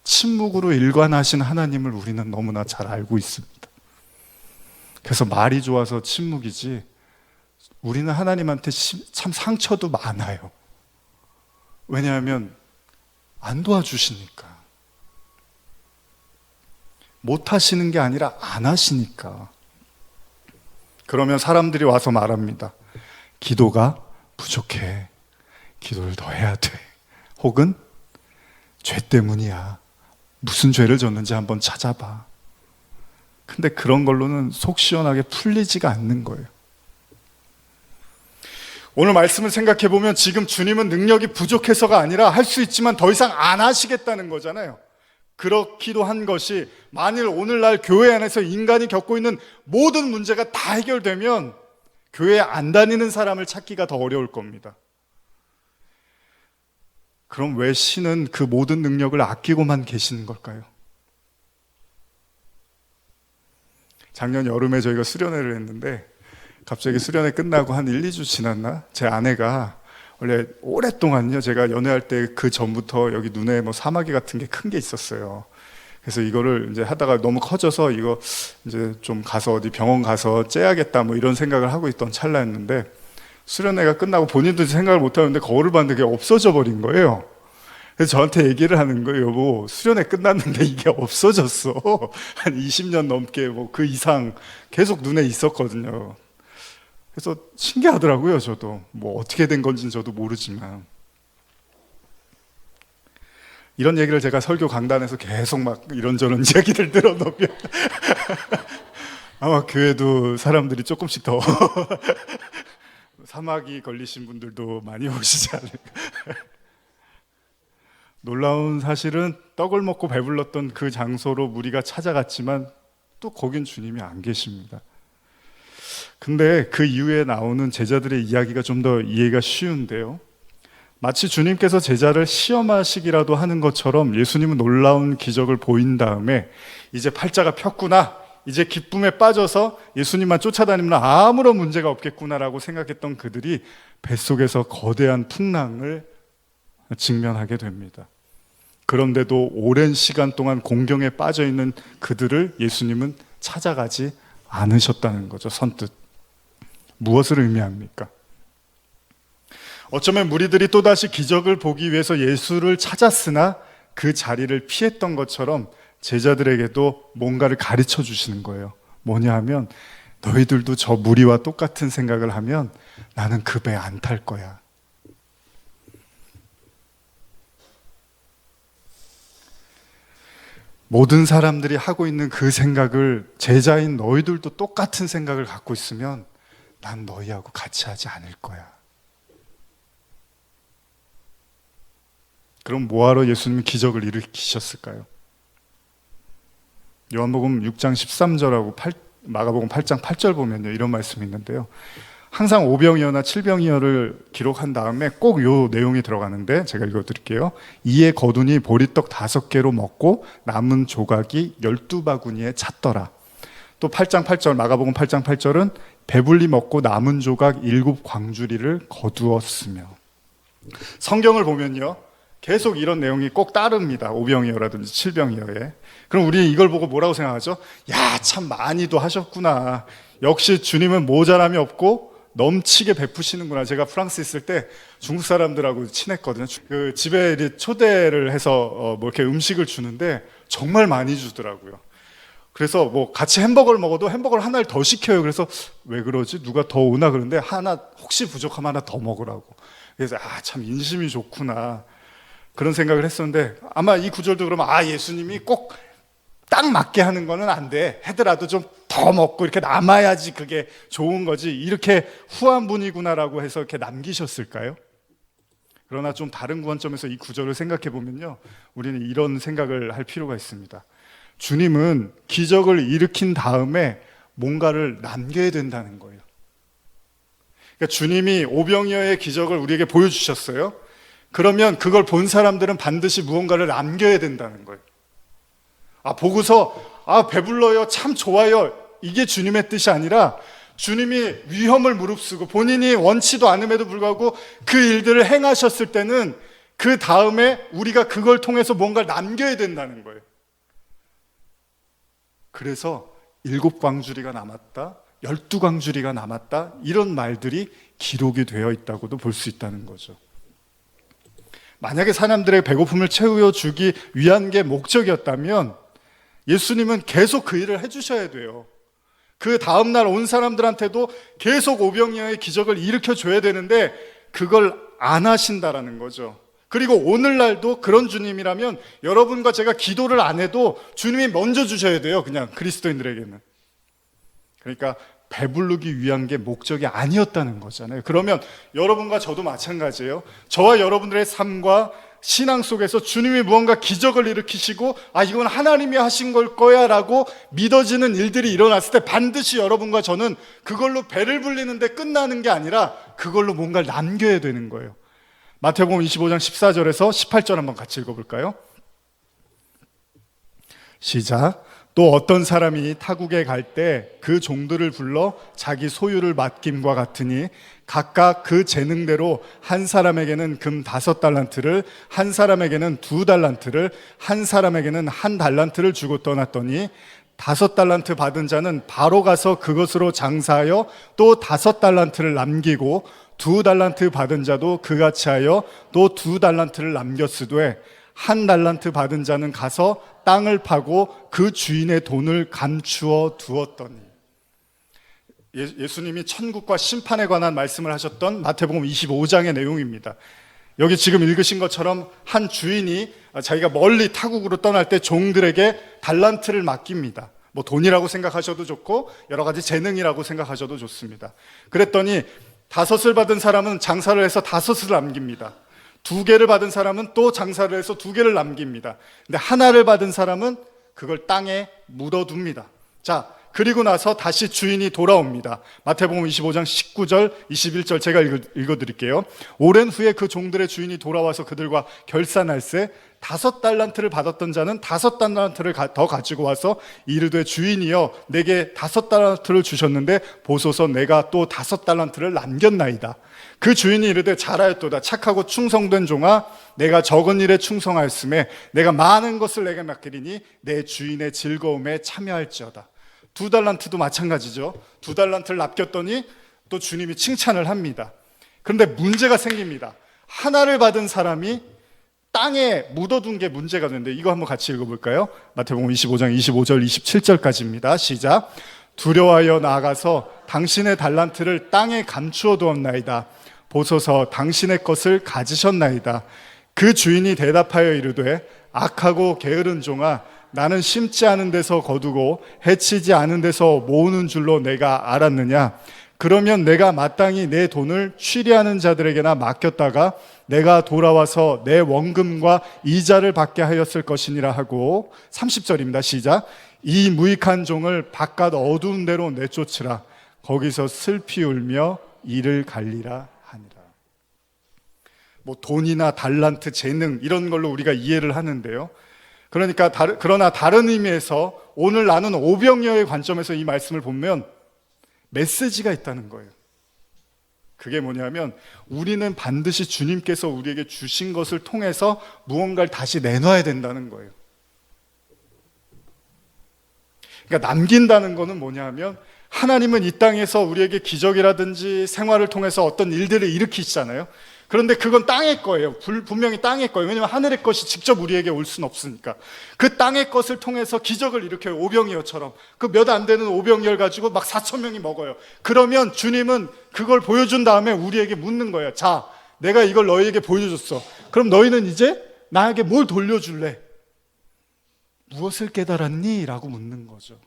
침묵으로 일관하신 하나님을 우리는 너무나 잘 알고 있습니다. 그래서 말이 좋아서 침묵이지 우리는 하나님한테 참 상처도 많아요. 왜냐하면 안 도와주시니까. 못 하시는 게 아니라 안 하시니까. 그러면 사람들이 와서 말합니다. 기도가 부족해. 기도를 더 해야 돼. 혹은 죄 때문이야. 무슨 죄를 졌는지 한번 찾아봐. 근데 그런 걸로는 속 시원하게 풀리지가 않는 거예요. 오늘 말씀을 생각해 보면 지금 주님은 능력이 부족해서가 아니라 할 수 있지만 더 이상 안 하시겠다는 거잖아요. 그렇기도 한 것이 만일 오늘날 교회 안에서 인간이 겪고 있는 모든 문제가 다 해결되면 교회에 안 다니는 사람을 찾기가 더 어려울 겁니다. 그럼 왜 신은 그 모든 능력을 아끼고만 계시는 걸까요? 작년 여름에 저희가 수련회를 했는데 갑자기 수련회 끝나고 한 1, 2주 지났나? 제 아내가 원래 오랫동안요, 제가 연애할 때 그 전부터 여기 눈에 뭐 사마귀 같은 게 큰 게 있었어요. 그래서 이거를 이제 하다가 너무 커져서 이거 이제 좀 가서 어디 병원 가서 째야겠다 뭐 이런 생각을 하고 있던 찰나였는데 수련회가 끝나고 본인도 생각을 못 하는데 거울을 봤는데 그게 없어져 버린 거예요. 그래서 저한테 얘기를 하는 거예요. 여보, 수련회 끝났는데 이게 없어졌어. 한 20년 넘게 뭐 그 이상 계속 눈에 있었거든요. 그래서 신기하더라고요. 저도 뭐 어떻게 된 건지는 저도 모르지만 이런 얘기를 제가 설교 강단에서 계속 막 이런저런 이야기를 들어놓으면 아마 교회도 사람들이 조금씩 더 사마귀 걸리신 분들도 많이 오시지 않을까. 놀라운 사실은 떡을 먹고 배불렀던 그 장소로 무리가 찾아갔지만 또 거긴 주님이 안 계십니다. 근데 그 이후에 나오는 제자들의 이야기가 좀 더 이해가 쉬운데요. 마치 주님께서 제자를 시험하시기라도 하는 것처럼 예수님은 놀라운 기적을 보인 다음에 이제 팔자가 폈구나, 이제 기쁨에 빠져서 예수님만 쫓아다니면 아무런 문제가 없겠구나라고 생각했던 그들이 뱃속에서 거대한 풍랑을 직면하게 됩니다. 그런데도 오랜 시간 동안 공경에 빠져 있는 그들을 예수님은 찾아가지 않으셨다는 거죠. 선뜻. 무엇을 의미합니까? 어쩌면 무리들이 또다시 기적을 보기 위해서 예수를 찾았으나 그 자리를 피했던 것처럼 제자들에게도 뭔가를 가르쳐 주시는 거예요. 뭐냐 하면 너희들도 저 무리와 똑같은 생각을 하면 나는 그 배 안 탈 거야. 모든 사람들이 하고 있는 그 생각을 제자인 너희들도 똑같은 생각을 갖고 있으면 난 너희하고 같이 하지 않을 거야. 그럼 뭐하러 예수님은 기적을 일으키셨을까요? 요한복음 6장 13절하고 마가복음 8장 8절 보면요, 이런 말씀이 있는데요. 항상 오병이어나 칠병이어를 기록한 다음에 꼭 요 내용이 들어가는데 제가 읽어드릴게요. 이에 거두니 보리떡 5개로 먹고 남은 조각이 12바구니에 찼더라. 또 8장 8절, 마가복음 8장 8절은 배불리 먹고 남은 조각 7광주리를 거두었으며. 성경을 보면요, 계속 이런 내용이 꼭 따릅니다. 오병이어라든지 칠병이어에. 그럼 우리 이걸 보고 뭐라고 생각하죠? 야, 참 많이도 하셨구나. 역시 주님은 모자람이 없고 넘치게 베푸시는구나. 제가 프랑스 있을 때 중국 사람들하고 친했거든요. 그 집에 초대를 해서 뭐 이렇게 음식을 주는데 정말 많이 주더라고요. 그래서 뭐 같이 햄버거를 먹어도 햄버거를 하나를 더 시켜요. 그래서 왜 그러지? 누가 더 오나 그러는데 하나 혹시 부족하면 하나 더 먹으라고. 그래서 참 인심이 좋구나. 그런 생각을 했었는데 아마 이 구절도 그러면 예수님이 꼭 딱 맞게 하는 거는 안 돼. 하더라도 좀 더 먹고 이렇게 남아야지 그게 좋은 거지. 이렇게 후한 분이구나라고 해서 이렇게 남기셨을까요? 그러나 좀 다른 관점에서 이 구절을 생각해 보면요, 우리는 이런 생각을 할 필요가 있습니다. 주님은 기적을 일으킨 다음에 뭔가를 남겨야 된다는 거예요. 그러니까 주님이 오병이어의 기적을 우리에게 보여주셨어요. 그러면 그걸 본 사람들은 반드시 무언가를 남겨야 된다는 거예요. 보고서 배불러요, 참 좋아요, 이게 주님의 뜻이 아니라 주님이 위험을 무릅쓰고 본인이 원치도 않음에도 불구하고 그 일들을 행하셨을 때는 그 다음에 우리가 그걸 통해서 뭔가를 남겨야 된다는 거예요. 그래서 7광주리가 남았다, 12광주리가 남았다, 이런 말들이 기록이 되어 있다고도 볼 수 있다는 거죠. 만약에 사람들의 배고픔을 채워주기 위한 게 목적이었다면 예수님은 계속 그 일을 해주셔야 돼요. 그 다음날 온 사람들한테도 계속 오병이어의 기적을 일으켜줘야 되는데 그걸 안 하신다라는 거죠. 그리고 오늘날도 그런 주님이라면 여러분과 제가 기도를 안 해도 주님이 먼저 주셔야 돼요. 그냥 그리스도인들에게는. 그러니까 배부르기 위한 게 목적이 아니었다는 거잖아요. 그러면 여러분과 저도 마찬가지예요. 저와 여러분들의 삶과 신앙 속에서 주님이 무언가 기적을 일으키시고 이건 하나님이 하신 걸 거야 라고 믿어지는 일들이 일어났을 때 반드시 여러분과 저는 그걸로 배를 불리는데 끝나는 게 아니라 그걸로 뭔가를 남겨야 되는 거예요. 마태복음 25장 14절에서 18절 한번 같이 읽어볼까요? 시작. 또 어떤 사람이 타국에 갈 때 그 종들을 불러 자기 소유를 맡김과 같으니 각각 그 재능대로 한 사람에게는 금 5달란트를, 한 사람에게는 2달란트를, 한 사람에게는 1달란트를 주고 떠났더니 5달란트 받은 자는 바로 가서 그것으로 장사하여 또 5달란트를 남기고 2달란트 받은 자도 그같이 하여 또 2달란트를 남겼으되 1달란트 받은 자는 가서 땅을 파고 그 주인의 돈을 감추어 두었더니. 예수님이 천국과 심판에 관한 말씀을 하셨던 마태복음 25장의 내용입니다. 여기 지금 읽으신 것처럼 한 주인이 자기가 멀리 타국으로 떠날 때 종들에게 달란트를 맡깁니다. 뭐 돈이라고 생각하셔도 좋고 여러 가지 재능이라고 생각하셔도 좋습니다. 그랬더니 5을 받은 사람은 장사를 해서 5을 남깁니다. 2개를 받은 사람은 또 장사를 해서 2개를 남깁니다. 근데 하나를 받은 사람은 그걸 땅에 묻어둡니다. 자, 그리고 나서 다시 주인이 돌아옵니다. 마태복음 25장 19절, 21절 제가 읽어드릴게요. 오랜 후에 그 종들의 주인이 돌아와서 그들과 결산할세 5달란트를 받았던 자는 5달란트를 더 가지고 와서 이르되 주인이여 내게 5달란트를 주셨는데 보소서 내가 또 5달란트를 남겼나이다. 그 주인이 이르되 잘하였도다. 착하고 충성된 종아 내가 적은 일에 충성하였음에 내가 많은 것을 내게 맡기리니 내 주인의 즐거움에 참여할지어다. 2달란트도 마찬가지죠. 2달란트를 납겼더니 또 주님이 칭찬을 합니다. 그런데 문제가 생깁니다. 하나를 받은 사람이 땅에 묻어둔 게 문제가 되는데 이거 한번 같이 읽어볼까요? 마태복음 25장 25절 27절까지입니다. 시작. 두려워하여 나아가서 당신의 달란트를 땅에 감추어 두었나이다. 보소서 당신의 것을 가지셨나이다. 그 주인이 대답하여 이르되 악하고 게으른 종아 나는 심지 않은 데서 거두고 해치지 않은 데서 모으는 줄로 내가 알았느냐. 그러면 내가 마땅히 내 돈을 취리하는 자들에게나 맡겼다가 내가 돌아와서 내 원금과 이자를 받게 하였을 것이니라 하고 30절입니다. 시작. 이 무익한 종을 바깥 어두운 데로 내쫓으라. 거기서 슬피 울며 이를 갈리라 하니라. 뭐 돈이나 달란트, 재능 이런 걸로 우리가 이해를 하는데요. 그러나 다른 의미에서 오늘 나눈 오병이어의 관점에서 이 말씀을 보면 메시지가 있다는 거예요. 그게 뭐냐면 우리는 반드시 주님께서 우리에게 주신 것을 통해서 무언가를 다시 내놔야 된다는 거예요. 그러니까 남긴다는 거는 뭐냐면 하나님은 이 땅에서 우리에게 기적이라든지 생활을 통해서 어떤 일들을 일으키시잖아요. 그런데 그건 땅의 거예요. 분명히 땅의 거예요. 왜냐하면 하늘의 것이 직접 우리에게 올 수는 없으니까. 그 땅의 것을 통해서 기적을 일으켜요. 오병이어처럼. 그 몇 안 되는 오병이어를 가지고 막 4,000명이 먹어요. 그러면 주님은 그걸 보여준 다음에 우리에게 묻는 거예요. 자, 내가 이걸 너희에게 보여줬어. 그럼 너희는 이제 나에게 뭘 돌려줄래? 무엇을 깨달았니? 라고 묻는 거죠.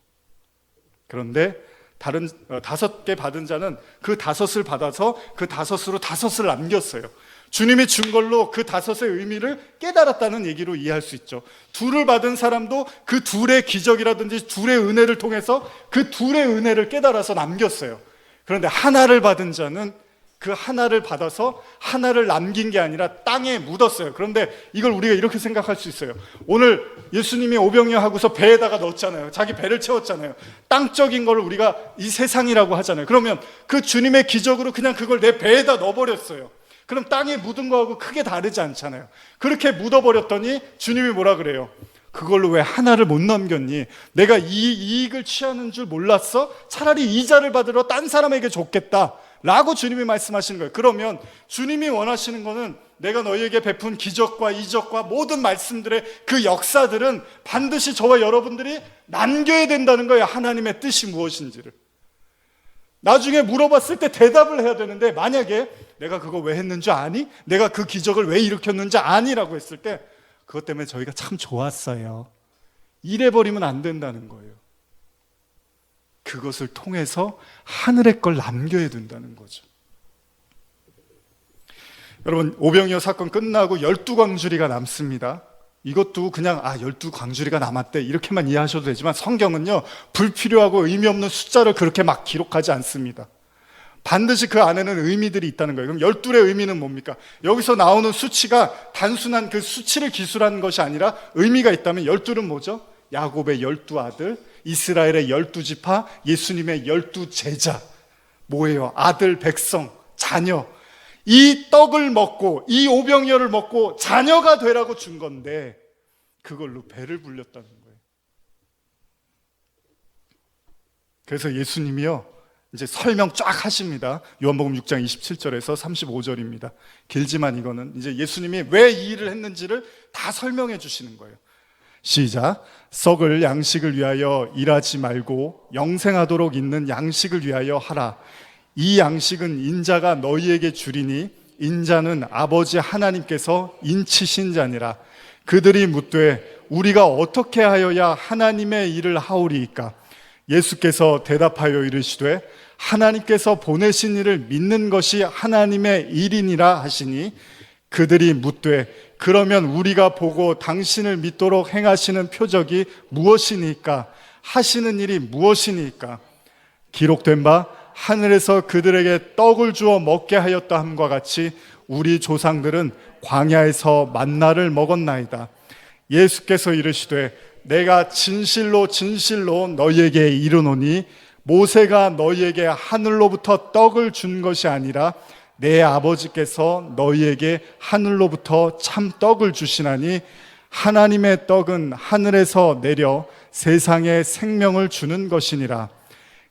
그런데 다른 5개 받은 자는 그 5을 받아서 그 5으로 5을 남겼어요. 주님이 준 걸로 그 5의 의미를 깨달았다는 얘기로 이해할 수 있죠. 2를 받은 사람도 그 2의 기적이라든지 2의 은혜를 통해서 그 2의 은혜를 깨달아서 남겼어요. 그런데 하나를 받은 자는 그 하나를 받아서 하나를 남긴 게 아니라 땅에 묻었어요. 그런데 이걸 우리가 이렇게 생각할 수 있어요. 오늘 예수님이 오병이어 하고서 배에다가 넣었잖아요. 자기 배를 채웠잖아요. 땅적인 걸 우리가 이 세상이라고 하잖아요. 그러면 그 주님의 기적으로 그냥 그걸 내 배에다 넣어버렸어요. 그럼 땅에 묻은 거하고 크게 다르지 않잖아요. 그렇게 묻어버렸더니 주님이 뭐라 그래요? 그걸로 왜 하나를 못 남겼니? 내가 이 이익을 취하는 줄 몰랐어? 차라리 이자를 받으러 딴 사람에게 줬겠다 라고 주님이 말씀하시는 거예요. 그러면 주님이 원하시는 거는 내가 너희에게 베푼 기적과 이적과 모든 말씀들의 그 역사들은 반드시 저와 여러분들이 남겨야 된다는 거예요. 하나님의 뜻이 무엇인지를. 나중에 물어봤을 때 대답을 해야 되는데 만약에 내가 그거 왜 했는지 아니? 내가 그 기적을 왜 일으켰는지 아니라고 했을 때 그것 때문에 저희가 참 좋았어요. 이래버리면 안 된다는 거예요. 그것을 통해서 하늘의 걸 남겨야 된다는 거죠. 여러분, 오병이어 사건 끝나고 12광주리가 남습니다. 이것도 그냥 12광주리가 남았대 이렇게만 이해하셔도 되지만 성경은요 불필요하고 의미 없는 숫자를 그렇게 막 기록하지 않습니다. 반드시 그 안에는 의미들이 있다는 거예요. 그럼 12의 의미는 뭡니까? 여기서 나오는 수치가 단순한 그 수치를 기술하는 것이 아니라 의미가 있다면 12는 뭐죠? 야곱의 12아들, 이스라엘의 12지파, 예수님의 12제자. 뭐예요? 아들, 백성, 자녀. 이 떡을 먹고 이 오병이어를 먹고 자녀가 되라고 준 건데 그걸로 배를 불렸다는 거예요. 그래서 예수님이요 이제 설명 쫙 하십니다. 요한복음 6장 27절에서 35절입니다. 길지만 이거는 이제 예수님이 왜 이 일을 했는지를 다 설명해 주시는 거예요. 시작. 썩을 양식을 위하여 일하지 말고 영생하도록 있는 양식을 위하여 하라. 이 양식은 인자가 너희에게 주리니 인자는 아버지 하나님께서 인치신 자니라. 그들이 묻되 우리가 어떻게 하여야 하나님의 일을 하오리이까? 예수께서 대답하여 이르시되 하나님께서 보내신 이를 믿는 것이 하나님의 일이니라 하시니 그들이 묻되 그러면 우리가 보고 당신을 믿도록 행하시는 표적이 무엇이니까? 하시는 일이 무엇이니까? 기록된 바 하늘에서 그들에게 떡을 주어 먹게 하였다 함과 같이 우리 조상들은 광야에서 만나를 먹었나이다. 예수께서 이르시되 내가 진실로 진실로 너희에게 이르노니 모세가 너희에게 하늘로부터 떡을 준 것이 아니라 내 아버지께서 너희에게 하늘로부터 참 떡을 주시나니 하나님의 떡은 하늘에서 내려 세상에 생명을 주는 것이니라.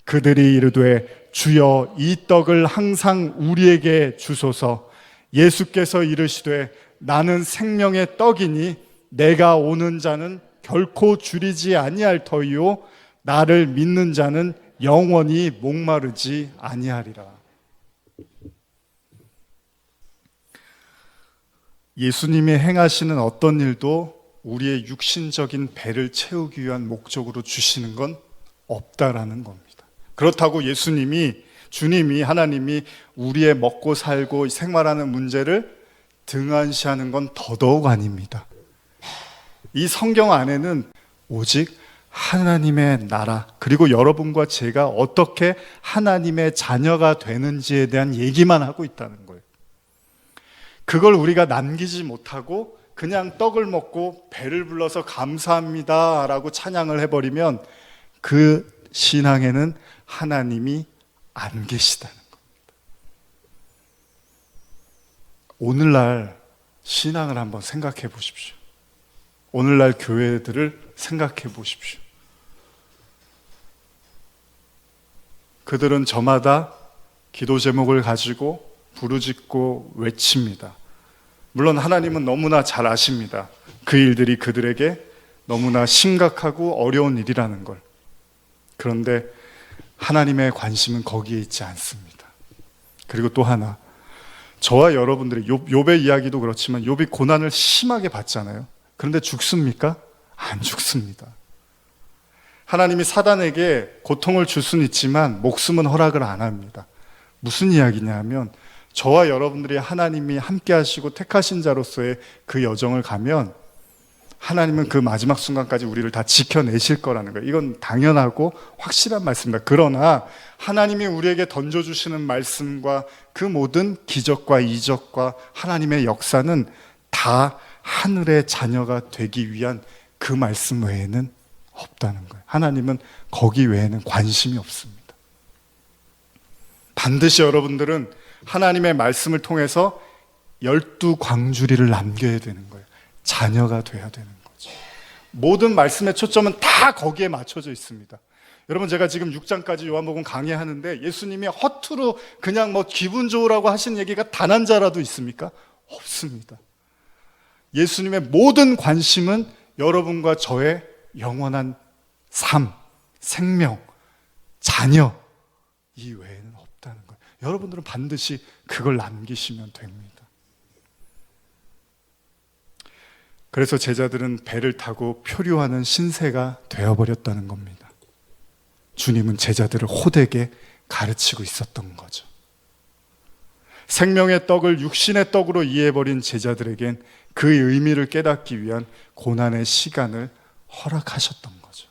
그들이 이르되 주여 이 떡을 항상 우리에게 주소서. 예수께서 이르시되 나는 생명의 떡이니 내가 오는 자는 결코 줄이지 아니할 터이요 나를 믿는 자는 영원히 목마르지 아니하리라. 예수님이 행하시는 어떤 일도 우리의 육신적인 배를 채우기 위한 목적으로 주시는 건 없다라는 겁니다. 그렇다고 주님이 하나님이 우리의 먹고 살고 생활하는 문제를 등한시하는 건 더더욱 아닙니다. 이 성경 안에는 오직 하나님의 나라, 그리고 여러분과 제가 어떻게 하나님의 자녀가 되는지에 대한 얘기만 하고 있다는 거예요. 그걸 우리가 남기지 못하고 그냥 떡을 먹고 배를 불러서 감사합니다 라고 찬양을 해버리면 그 신앙에는 하나님이 안 계시다는 겁니다. 오늘날 신앙을 한번 생각해 보십시오. 오늘날 교회들을 생각해 보십시오. 그들은 저마다 기도 제목을 가지고 부르짖고 외칩니다. 물론 하나님은 너무나 잘 아십니다. 그 일들이 그들에게 너무나 심각하고 어려운 일이라는 걸. 그런데 하나님의 관심은 거기에 있지 않습니다. 그리고 또 하나, 저와 여러분들의 욥의 이야기도 그렇지만 욥이 고난을 심하게 받잖아요. 그런데 죽습니까? 안 죽습니다. 하나님이 사단에게 고통을 줄 수는 있지만 목숨은 허락을 안 합니다. 무슨 이야기냐면 저와 여러분들이 하나님이 함께 하시고 택하신 자로서의 그 여정을 가면 하나님은 그 마지막 순간까지 우리를 다 지켜내실 거라는 거예요. 이건 당연하고 확실한 말씀입니다. 그러나 하나님이 우리에게 던져주시는 말씀과 그 모든 기적과 이적과 하나님의 역사는 다 하늘의 자녀가 되기 위한 그 말씀 외에는 없다는 거예요. 하나님은 거기 외에는 관심이 없습니다. 반드시 여러분들은 하나님의 말씀을 통해서 12광주리를 남겨야 되는 거예요. 자녀가 돼야 되는 거죠. 모든 말씀의 초점은 다 거기에 맞춰져 있습니다. 여러분, 제가 지금 6장까지 요한복음 강의하는데 예수님이 허투루 그냥 기분 좋으라고 하신 얘기가 단 한 자라도 있습니까? 없습니다. 예수님의 모든 관심은 여러분과 저의 영원한 삶, 생명, 자녀 이 외에는 없다는 거예요. 여러분들은 반드시 그걸 남기시면 됩니다. 그래서 제자들은 배를 타고 표류하는 신세가 되어버렸다는 겁니다. 주님은 제자들을 호되게 가르치고 있었던 거죠. 생명의 떡을 육신의 떡으로 이해해버린 제자들에겐 그 의미를 깨닫기 위한 고난의 시간을 허락하셨던 거죠.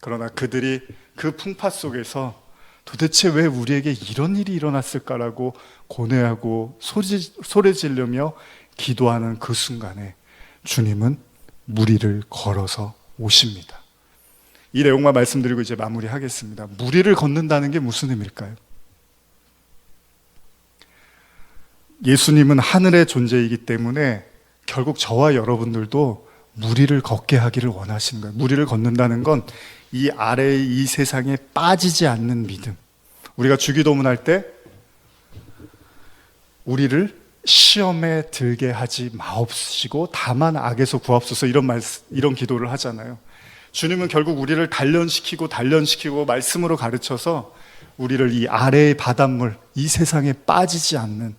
그러나 그들이 그 풍파 속에서 도대체 왜 우리에게 이런 일이 일어났을까라고 고뇌하고 소리 지르며 기도하는 그 순간에 주님은 무리를 걸어서 오십니다. 이 내용만 말씀드리고 이제 마무리하겠습니다. 무리를 걷는다는 게 무슨 의미일까요? 예수님은 하늘의 존재이기 때문에 결국 저와 여러분들도 무리를 걷게 하기를 원하시는 거예요. 무리를 걷는다는 건 이 아래의 이 세상에 빠지지 않는 믿음. 우리가 주기도문 할 때 우리를 시험에 들게 하지 마옵시고 다만 악에서 구하옵소서 이런 기도를 하잖아요. 주님은 결국 우리를 단련시키고 말씀으로 가르쳐서 우리를 이 아래의 바닷물, 이 세상에 빠지지 않는,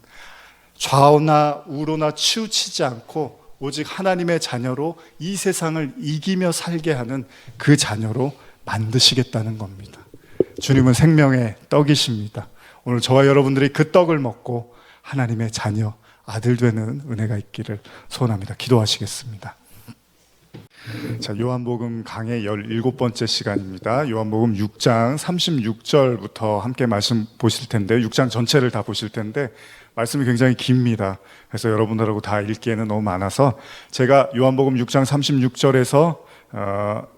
좌우나 우로나 치우치지 않고 오직 하나님의 자녀로 이 세상을 이기며 살게 하는 그 자녀로 만드시겠다는 겁니다. 주님은 생명의 떡이십니다. 오늘 저와 여러분들이 그 떡을 먹고 하나님의 자녀, 아들 되는 은혜가 있기를 소원합니다. 기도하시겠습니다. 자, 요한복음 강의 17번째 시간입니다. 요한복음 6장 36절부터 함께 말씀 보실 텐데 6장 전체를 다 보실 텐데 말씀이 굉장히 깁니다. 그래서 여러분들하고 다 읽기에는 너무 많아서 제가 요한복음 6장 36절에서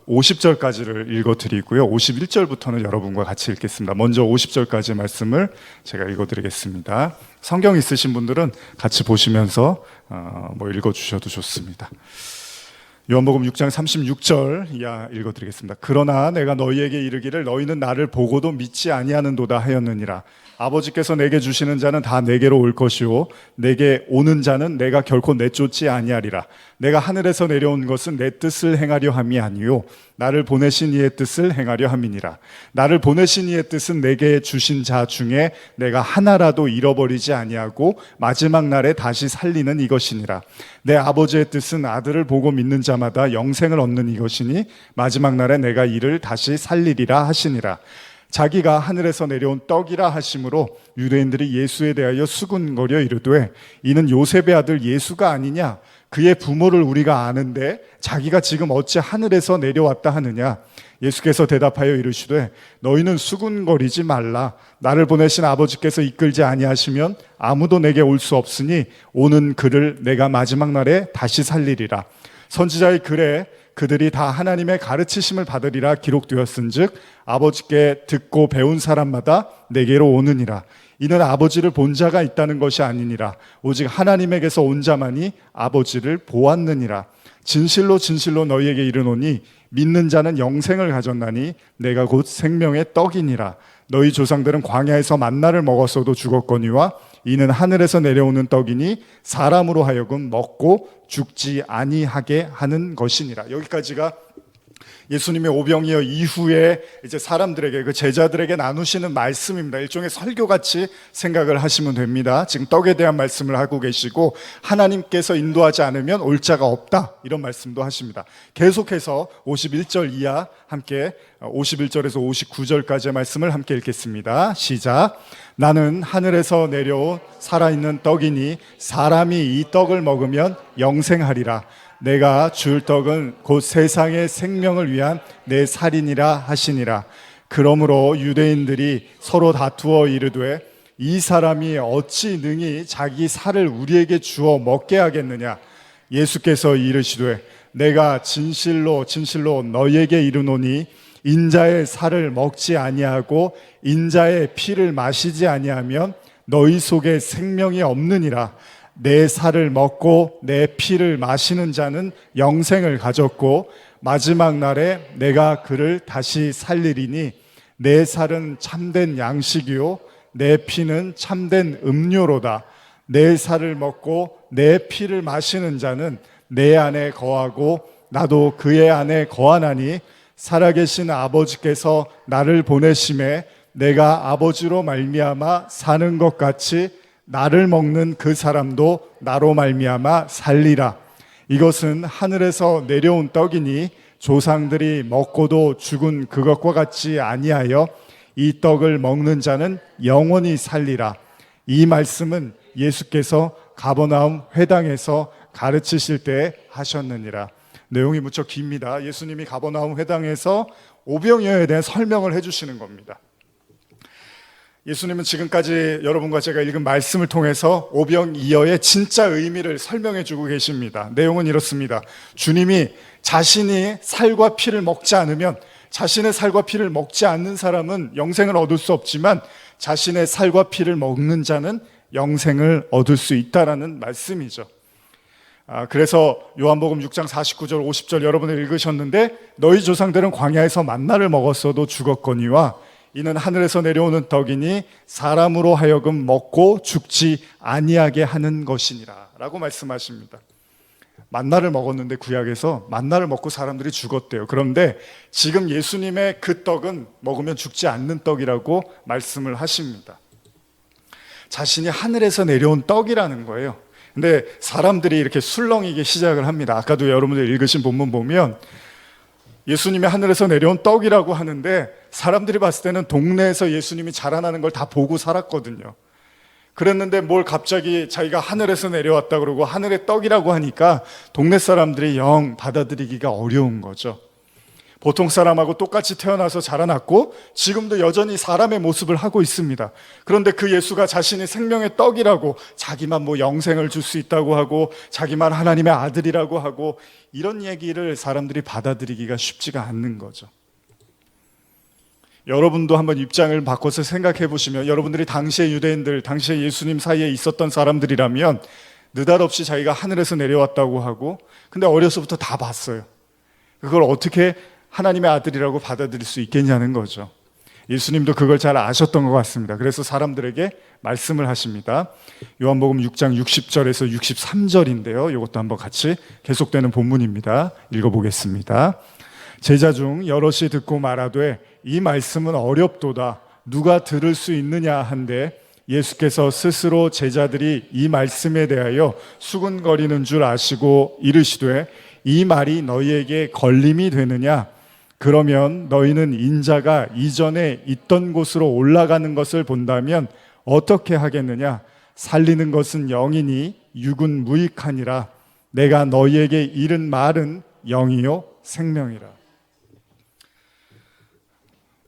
50절까지를 읽어드리고요. 51절부터는 여러분과 같이 읽겠습니다. 먼저 50절까지 말씀을 제가 읽어드리겠습니다. 성경 있으신 분들은 같이 보시면서 읽어주셔도 좋습니다. 요한복음 6장 36절 이하 읽어드리겠습니다. 그러나 내가 너희에게 이르기를 너희는 나를 보고도 믿지 아니하는도다 하였느니라. 아버지께서 내게 주시는 자는 다 내게로 올 것이요 내게 오는 자는 내가 결코 내쫓지 아니하리라. 내가 하늘에서 내려온 것은 내 뜻을 행하려 함이 아니요 나를 보내신 이의 뜻을 행하려 함이니라. 나를 보내신 이의 뜻은 내게 주신 자 중에 내가 하나라도 잃어버리지 아니하고 마지막 날에 다시 살리는 이것이니라. 내 아버지의 뜻은 아들을 보고 믿는 자마다 영생을 얻는 이것이니 마지막 날에 내가 이를 다시 살리리라 하시니라. 자기가 하늘에서 내려온 떡이라 하심으로 유대인들이 예수에 대하여 수군거려 이르되 이는 요셉의 아들 예수가 아니냐? 그의 부모를 우리가 아는데 자기가 지금 어찌 하늘에서 내려왔다 하느냐? 예수께서 대답하여 이르시되 너희는 수군거리지 말라. 나를 보내신 아버지께서 이끌지 아니하시면 아무도 내게 올 수 없으니 오는 그를 내가 마지막 날에 다시 살리리라. 선지자의 글에 그들이 다 하나님의 가르치심을 받으리라 기록되었은즉 아버지께 듣고 배운 사람마다 내게로 오느니라. 이는 아버지를 본 자가 있다는 것이 아니니라. 오직 하나님에게서 온 자만이 아버지를 보았느니라. 진실로 진실로 너희에게 이르노니 믿는 자는 영생을 가졌나니 내가 곧 생명의 떡이니라. 너희 조상들은 광야에서 만나를 먹었어도 죽었거니와 이는 하늘에서 내려오는 떡이니 사람으로 하여금 먹고 죽지 아니하게 하는 것이니라. 여기까지가 예수님의 오병이어 이후에 이제 사람들에게 그 제자들에게 나누시는 말씀입니다. 일종의 설교같이 생각을 하시면 됩니다. 지금 떡에 대한 말씀을 하고 계시고 하나님께서 인도하지 않으면 올 자가 없다 이런 말씀도 하십니다. 계속해서 51절 이하 함께 51절에서 59절까지의 말씀을 함께 읽겠습니다. 시작. 나는 하늘에서 내려온 살아있는 떡이니 사람이 이 떡을 먹으면 영생하리라. 내가 줄 떡은 곧 세상의 생명을 위한 내 살이니라 하시니라. 그러므로 유대인들이 서로 다투어 이르되 이 사람이 어찌 능히 자기 살을 우리에게 주어 먹게 하겠느냐. 예수께서 이르시되 내가 진실로 진실로 너희에게 이르노니 인자의 살을 먹지 아니하고 인자의 피를 마시지 아니하면 너희 속에 생명이 없느니라. 내 살을 먹고 내 피를 마시는 자는 영생을 가졌고 마지막 날에 내가 그를 다시 살리리니 내 살은 참된 양식이요 내 피는 참된 음료로다. 내 살을 먹고 내 피를 마시는 자는 내 안에 거하고 나도 그의 안에 거하나니 살아계신 아버지께서 나를 보내심에 내가 아버지로 말미암아 사는 것 같이 나를 먹는 그 사람도 나로 말미암아 살리라. 이것은 하늘에서 내려온 떡이니 조상들이 먹고도 죽은 그것과 같지 아니하여 이 떡을 먹는 자는 영원히 살리라. 이 말씀은 예수께서 가버나움 회당에서 가르치실 때 하셨느니라. 내용이 무척 깁니다. 예수님이 가버나움 회당에서 오병이어에 대한 설명을 해주시는 겁니다. 예수님은 지금까지 여러분과 제가 읽은 말씀을 통해서 오병이어의 진짜 의미를 설명해 주고 계십니다. 내용은 이렇습니다. 주님이 자신이 살과 피를 먹지 않으면 자신의 살과 피를 먹지 않는 사람은 영생을 얻을 수 없지만 자신의 살과 피를 먹는 자는 영생을 얻을 수 있다라는 말씀이죠. 그래서 요한복음 6장 49절 50절 여러분이 읽으셨는데 너희 조상들은 광야에서 만나를 먹었어도 죽었거니와 이는 하늘에서 내려오는 떡이니 사람으로 하여금 먹고 죽지 아니하게 하는 것이니라 라고 말씀하십니다. 만나를 먹었는데 구약에서 만나를 먹고 사람들이 죽었대요. 그런데 지금 예수님의 그 떡은 먹으면 죽지 않는 떡이라고 말씀을 하십니다. 자신이 하늘에서 내려온 떡이라는 거예요. 근데 사람들이 이렇게 술렁이기 시작을 합니다. 아까도 여러분들 읽으신 본문 보면 예수님이 하늘에서 내려온 떡이라고 하는데 사람들이 봤을 때는 동네에서 예수님이 자라나는 걸 다 보고 살았거든요. 그랬는데 뭘 갑자기 자기가 하늘에서 내려왔다 그러고 하늘의 떡이라고 하니까 동네 사람들이 영 받아들이기가 어려운 거죠. 보통 사람하고 똑같이 태어나서 자라났고 지금도 여전히 사람의 모습을 하고 있습니다. 그런데 그 예수가 자신이 생명의 떡이라고, 자기만 뭐 영생을 줄 수 있다고 하고 자기만 하나님의 아들이라고 하고, 이런 얘기를 사람들이 받아들이기가 쉽지가 않는 거죠. 여러분도 한번 입장을 바꿔서 생각해 보시면, 여러분들이 당시의 유대인들, 당시의 예수님 사이에 있었던 사람들이라면 느닷없이 자기가 하늘에서 내려왔다고 하고, 근데 어려서부터 다 봤어요. 그걸 어떻게 하나님의 아들이라고 받아들일 수 있겠냐는 거죠. 예수님도 그걸 잘 아셨던 것 같습니다. 그래서 사람들에게 말씀을 하십니다. 요한복음 6장 60절에서 63절인데요. 이것도 한번 같이 계속되는 본문입니다. 읽어보겠습니다. 제자 중 여럿이 듣고 말하되 이 말씀은 어렵도다. 누가 들을 수 있느냐 한데, 예수께서 스스로 제자들이 이 말씀에 대하여 수군거리는 줄 아시고 이르시되 이 말이 너희에게 걸림이 되느냐? 그러면 너희는 인자가 이전에 있던 곳으로 올라가는 것을 본다면 어떻게 하겠느냐? 살리는 것은 영이니 육은 무익하니라. 내가 너희에게 이른 말은 영이요 생명이라.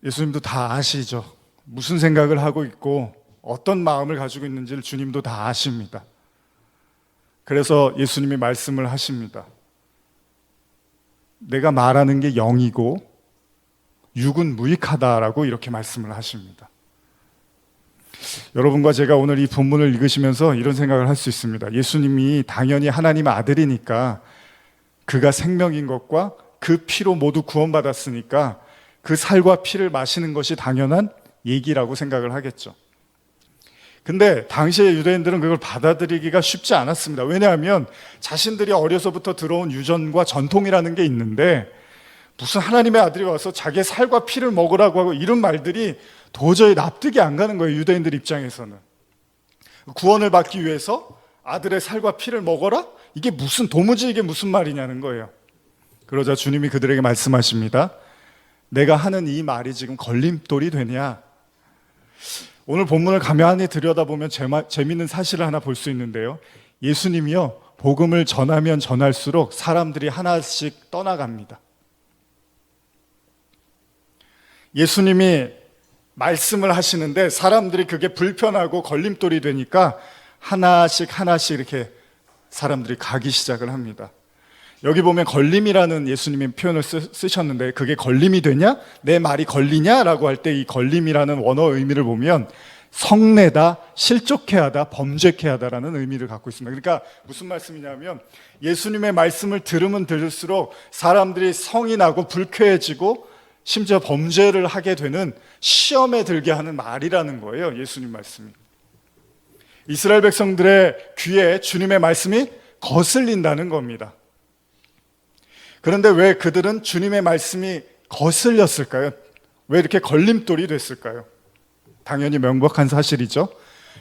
예수님도 다 아시죠? 무슨 생각을 하고 있고 어떤 마음을 가지고 있는지를 주님도 다 아십니다. 그래서 예수님이 말씀을 하십니다. 내가 말하는 게 영이고 육은 무익하다라고 이렇게 말씀을 하십니다. 여러분과 제가 오늘 이 본문을 읽으시면서 이런 생각을 할 수 있습니다. 예수님이 당연히 하나님의 아들이니까, 그가 생명인 것과 그 피로 모두 구원받았으니까 그 살과 피를 마시는 것이 당연한 얘기라고 생각을 하겠죠. 근데 당시의 유대인들은 그걸 받아들이기가 쉽지 않았습니다. 왜냐하면 자신들이 어려서부터 들어온 유전과 전통이라는 게 있는데, 무슨 하나님의 아들이 와서 자기의 살과 피를 먹으라고 하고 이런 말들이 도저히 납득이 안 가는 거예요. 유대인들 입장에서는. 구원을 받기 위해서 아들의 살과 피를 먹어라? 이게 도무지 이게 무슨 말이냐는 거예요. 그러자 주님이 그들에게 말씀하십니다. 내가 하는 이 말이 지금 걸림돌이 되냐? 오늘 본문을 가만히 들여다보면 재미있는 사실을 하나 볼 수 있는데요. 예수님이요, 복음을 전하면 전할수록 사람들이 하나씩 떠나갑니다. 예수님이 말씀을 하시는데 사람들이 그게 불편하고 걸림돌이 되니까 하나씩 이렇게 사람들이 가기 시작을 합니다. 여기 보면 걸림이라는 예수님의 표현을 쓰셨는데, 그게 걸림이 되냐? 내 말이 걸리냐라고 할 때 이 걸림이라는 원어 의미를 보면 성내다, 실족해 하다, 범죄케 하다라는 의미를 갖고 있습니다. 그러니까 무슨 말씀이냐면, 예수님의 말씀을 들으면 들을수록 사람들이 성이 나고 불쾌해지고 심지어 범죄를 하게 되는, 시험에 들게 하는 말이라는 거예요. 예수님 말씀이. 이스라엘 백성들의 귀에 주님의 말씀이 거슬린다는 겁니다. 그런데 왜 그들은 주님의 말씀이 거슬렸을까요? 왜 이렇게 걸림돌이 됐을까요? 당연히 명백한 사실이죠.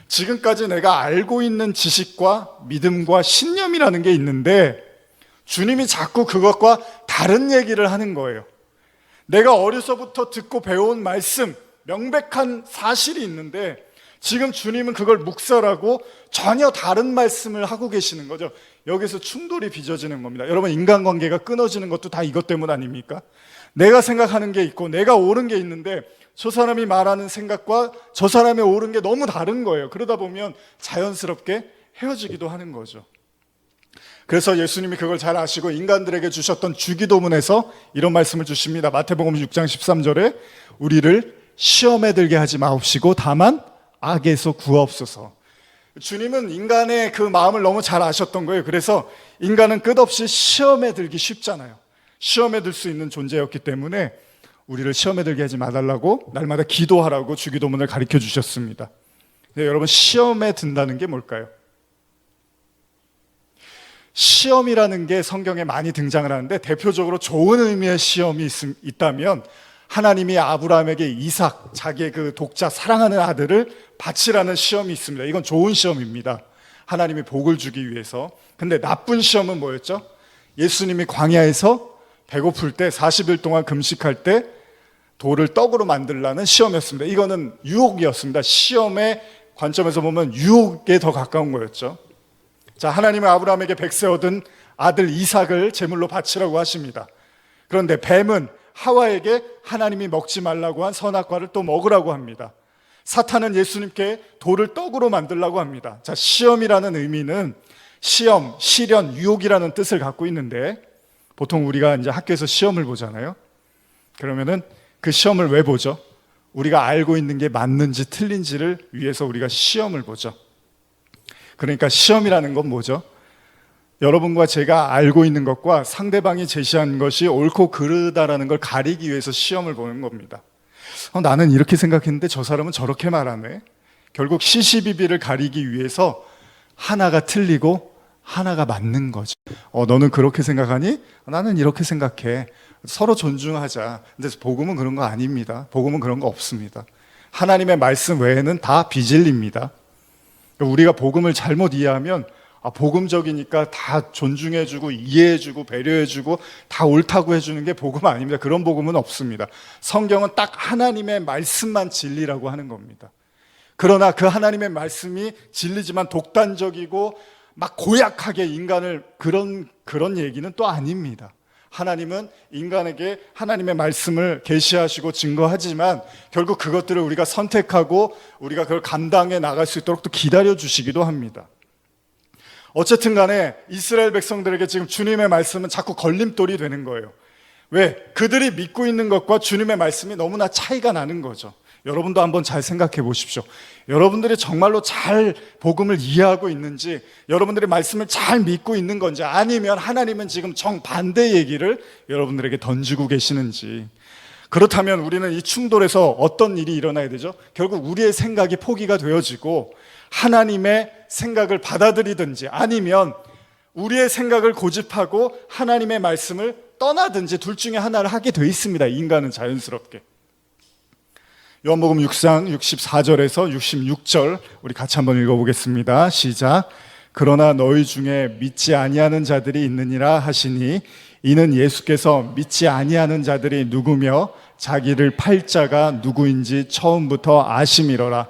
지금까지 내가 알고 있는 지식과 믿음과 신념이라는 게 있는데 주님이 자꾸 그것과 다른 얘기를 하는 거예요. 내가 어려서부터 듣고 배운 말씀, 명백한 사실이 있는데 지금 주님은 그걸 묵살하고 전혀 다른 말씀을 하고 계시는 거죠. 여기서 충돌이 빚어지는 겁니다. 여러분, 인간관계가 끊어지는 것도 다 이것 때문 아닙니까? 내가 생각하는 게 있고 내가 옳은 게 있는데 저 사람이 말하는 생각과 저 사람이 옳은 게 너무 다른 거예요. 그러다 보면 자연스럽게 헤어지기도 하는 거죠. 그래서 예수님이 그걸 잘 아시고 인간들에게 주셨던 주기도문에서 이런 말씀을 주십니다. 마태복음 6장 13절에 우리를 시험에 들게 하지 마옵시고 다만 악에서 구하옵소서. 주님은 인간의 그 마음을 너무 잘 아셨던 거예요. 그래서 인간은 끝없이 시험에 들기 쉽잖아요. 시험에 들 수 있는 존재였기 때문에 우리를 시험에 들게 하지 말라고 날마다 기도하라고 주기도문을 가르쳐 주셨습니다. 여러분, 시험에 든다는 게 뭘까요? 시험이라는 게 성경에 많이 등장을 하는데 대표적으로 좋은 의미의 시험이 있다면 하나님이 아브라함에게 이삭, 자기의 그 독자 사랑하는 아들을 바치라는 시험이 있습니다. 이건 좋은 시험입니다. 하나님이 복을 주기 위해서. 근데 나쁜 시험은 뭐였죠? 예수님이 광야에서 배고플 때 40일 동안 금식할 때 돌을 떡으로 만들라는 시험이었습니다. 이거는 유혹이었습니다. 시험의 관점에서 보면 유혹에 더 가까운 거였죠. 자, 하나님은 아브라함에게 백세 얻은 아들 이삭을 제물로 바치라고 하십니다. 그런데 뱀은 하와에게 하나님이 먹지 말라고 한 선악과를 또 먹으라고 합니다. 사탄은 예수님께 돌을 떡으로 만들라고 합니다. 자, 시험이라는 의미는 시험, 시련, 유혹이라는 뜻을 갖고 있는데, 보통 우리가 이제 학교에서 시험을 보잖아요. 그러면은 그 시험을 왜 보죠? 우리가 알고 있는 게 맞는지 틀린지를 위해서 우리가 시험을 보죠. 그러니까 시험이라는 건 뭐죠? 여러분과 제가 알고 있는 것과 상대방이 제시한 것이 옳고 그르다라는 걸 가리기 위해서 시험을 보는 겁니다. 나는 이렇게 생각했는데 저 사람은 저렇게 말하네. 결국 시시비비를 가리기 위해서 하나가 틀리고 하나가 맞는 거죠. 너는 그렇게 생각하니? 나는 이렇게 생각해. 서로 존중하자. 근데 복음은 그런 거 아닙니다. 복음은 그런 거 없습니다. 하나님의 말씀 외에는 다 비진리입니다. 우리가 복음을 잘못 이해하면 복음적이니까 다 존중해주고 이해해주고 배려해주고 다 옳다고 해주는 게 복음 아닙니다. 그런 복음은 없습니다. 성경은 딱 하나님의 말씀만 진리라고 하는 겁니다. 그러나 그 하나님의 말씀이 진리지만 독단적이고 막 고약하게 인간을 그런 얘기는 또 아닙니다. 하나님은 인간에게 하나님의 말씀을 계시하시고 증거하지만 결국 그것들을 우리가 선택하고 우리가 그걸 감당해 나갈 수 있도록 또 기다려 주시기도 합니다. 어쨌든 간에 이스라엘 백성들에게 지금 주님의 말씀은 자꾸 걸림돌이 되는 거예요. 왜? 그들이 믿고 있는 것과 주님의 말씀이 너무나 차이가 나는 거죠. 여러분도 한번 잘 생각해 보십시오. 여러분들이 정말로 잘 복음을 이해하고 있는지, 여러분들이 말씀을 잘 믿고 있는 건지, 아니면 하나님은 지금 정반대 얘기를 여러분들에게 던지고 계시는지. 그렇다면 우리는 이 충돌에서 어떤 일이 일어나야 되죠? 결국 우리의 생각이 포기가 되어지고 하나님의 생각을 받아들이든지, 아니면 우리의 생각을 고집하고 하나님의 말씀을 떠나든지 둘 중에 하나를 하게 돼 있습니다. 인간은 자연스럽게. 요한복음 6장 64절에서 66절 우리 같이 한번 읽어보겠습니다. 시작. 그러나 너희 중에 믿지 아니하는 자들이 있느니라 하시니 이는 예수께서 믿지 아니하는 자들이 누구며 자기를 팔 자가 누구인지 처음부터 아심이로라.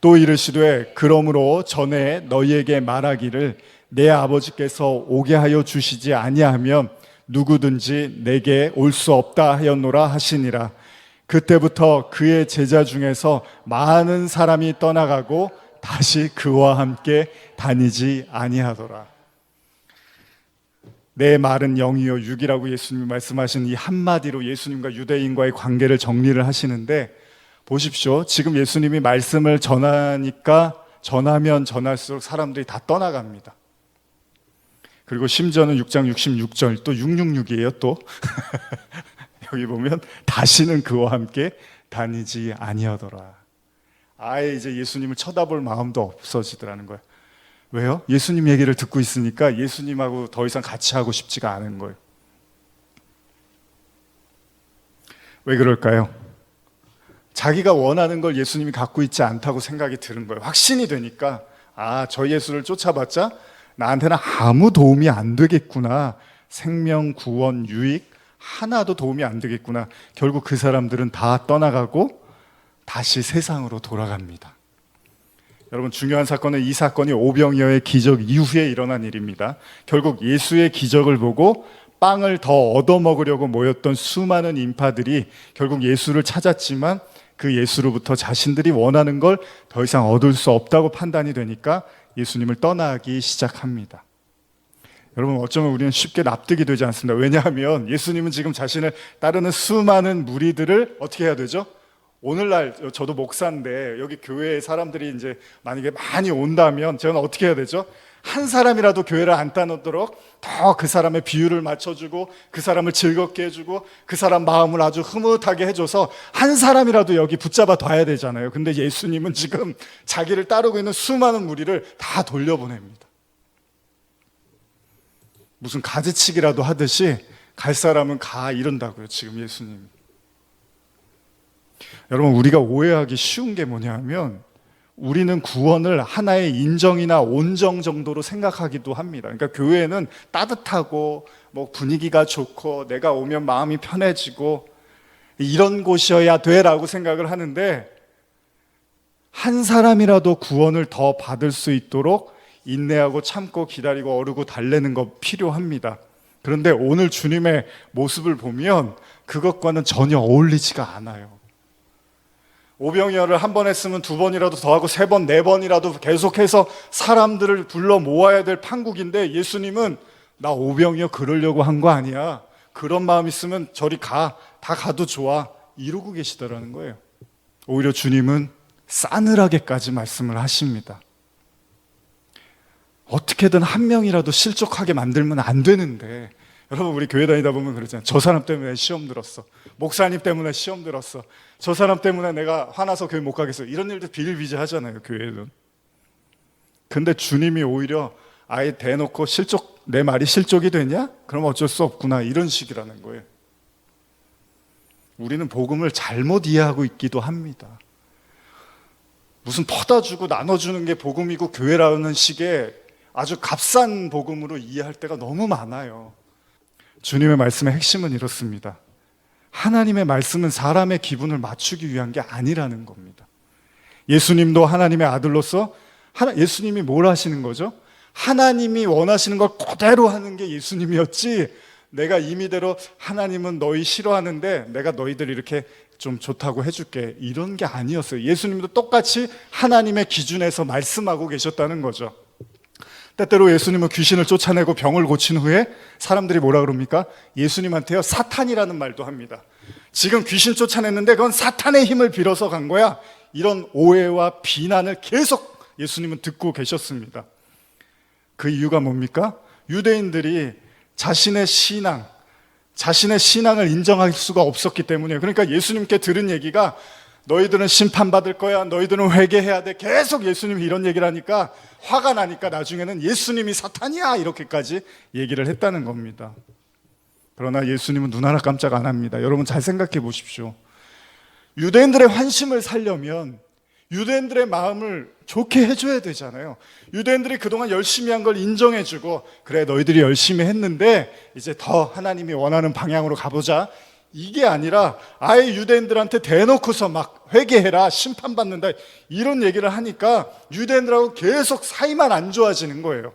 또 이르시되 그러므로 전에 너희에게 말하기를 내 아버지께서 오게 하여 주시지 아니하면 누구든지 내게 올 수 없다 하였노라 하시니라. 그때부터 그의 제자 중에서 많은 사람이 떠나가고 다시 그와 함께 다니지 아니하더라. 내 말은 영이요 육이라고 예수님이 말씀하신 이 한마디로 예수님과 유대인과의 관계를 정리를 하시는데, 보십시오. 지금 예수님이 말씀을 전하면 전할수록 사람들이 다 떠나갑니다. 그리고 심지어는 6장 66절 또 666이에요 또 여기 보면 다시는 그와 함께 다니지 아니하더라. 아예 이제 예수님을 쳐다볼 마음도 없어지더라는 거예요. 왜요? 예수님 얘기를 듣고 있으니까 예수님하고 더 이상 같이 하고 싶지가 않은 거예요. 왜 그럴까요? 자기가 원하는 걸 예수님이 갖고 있지 않다고 생각이 드는 거예요. 확신이 되니까 저 예수를 쫓아봤자 나한테는 아무 도움이 안 되겠구나. 생명, 구원, 유익 하나도 도움이 안 되겠구나. 결국 그 사람들은 다 떠나가고 다시 세상으로 돌아갑니다. 여러분, 중요한 사건은 이 사건이 오병이어의 기적 이후에 일어난 일입니다. 결국 예수의 기적을 보고 빵을 더 얻어먹으려고 모였던 수많은 인파들이 결국 예수를 찾았지만 그 예수로부터 자신들이 원하는 걸 더 이상 얻을 수 없다고 판단이 되니까 예수님을 떠나기 시작합니다. 여러분, 어쩌면 우리는 쉽게 납득이 되지 않습니다. 왜냐하면 예수님은 지금 자신을 따르는 수많은 무리들을 어떻게 해야 되죠? 오늘날 저도 목사인데 여기 교회에 사람들이 이제 만약에 많이 온다면 저는 어떻게 해야 되죠? 한 사람이라도 교회를 안 따놓도록 더 그 사람의 비율을 맞춰주고 그 사람을 즐겁게 해주고 그 사람 마음을 아주 흐뭇하게 해줘서 한 사람이라도 여기 붙잡아 둬야 되잖아요. 근데 예수님은 지금 자기를 따르고 있는 수많은 무리를 다 돌려보냅니다. 무슨 가지치기라도 하듯이 갈 사람은 가 이런다고요, 지금 예수님이. 여러분, 우리가 오해하기 쉬운 게 뭐냐면 우리는 구원을 하나의 인정이나 온정 정도로 생각하기도 합니다. 그러니까 교회는 따뜻하고 뭐 분위기가 좋고 내가 오면 마음이 편해지고 이런 곳이어야 돼라고 생각을 하는데, 한 사람이라도 구원을 더 받을 수 있도록 인내하고 참고 기다리고 어르고 달래는 거 필요합니다. 그런데 오늘 주님의 모습을 보면 그것과는 전혀 어울리지가 않아요. 오병이어를 한 번 했으면 두 번이라도 더 하고 세 번, 네 번이라도 계속해서 사람들을 불러 모아야 될 판국인데 예수님은 나 오병이어 그러려고 한 거 아니야. 그런 마음 있으면 저리 가. 다 가도 좋아. 이러고 계시더라는 거예요. 오히려 주님은 싸늘하게까지 말씀을 하십니다. 어떻게든 한 명이라도 실족하게 만들면 안 되는데, 여러분 우리 교회 다니다 보면 그러잖아요. 저 사람 때문에 시험 들었어. 목사님 때문에 시험 들었어. 저 사람 때문에 내가 화나서 교회 못 가겠어. 이런 일도 비일비재하잖아요, 교회는. 근데 주님이 오히려 아예 대놓고 내 말이 실족이 되냐? 그럼 어쩔 수 없구나. 이런 식이라는 거예요. 우리는 복음을 잘못 이해하고 있기도 합니다. 무슨 퍼다 주고 나눠주는 게 복음이고 교회라는 식의 아주 값싼 복음으로 이해할 때가 너무 많아요. 주님의 말씀의 핵심은 이렇습니다. 하나님의 말씀은 사람의 기분을 맞추기 위한 게 아니라는 겁니다. 예수님도 하나님의 아들로서 예수님이 뭘 하시는 거죠? 하나님이 원하시는 걸 그대로 하는 게 예수님이었지, 내가 임의대로 하나님은 너희 싫어하는데 내가 너희들 이렇게 좀 좋다고 해줄게, 이런 게 아니었어요. 예수님도 똑같이 하나님의 기준에서 말씀하고 계셨다는 거죠. 때때로 예수님은 귀신을 쫓아내고 병을 고친 후에 사람들이 뭐라 그럽니까? 예수님한테요, 사탄이라는 말도 합니다. 지금 귀신 쫓아냈는데 그건 사탄의 힘을 빌어서 간 거야. 이런 오해와 비난을 계속 예수님은 듣고 계셨습니다. 그 이유가 뭡니까? 유대인들이 자신의 신앙을 인정할 수가 없었기 때문이에요. 그러니까 예수님께 들은 얘기가 너희들은 심판받을 거야, 너희들은 회개해야 돼, 계속 예수님이 이런 얘기를 하니까 화가 나니까 나중에는 예수님이 사탄이야 이렇게까지 얘기를 했다는 겁니다. 그러나 예수님은 눈 하나 깜짝 안 합니다. 여러분 잘 생각해 보십시오. 유대인들의 환심을 살려면 유대인들의 마음을 좋게 해줘야 되잖아요. 유대인들이 그동안 열심히 한 걸 인정해주고, 그래 너희들이 열심히 했는데 이제 더 하나님이 원하는 방향으로 가보자, 이게 아니라 아예 유대인들한테 대놓고서 막 회개해라, 심판받는다, 이런 얘기를 하니까 유대인들하고 계속 사이만 안 좋아지는 거예요.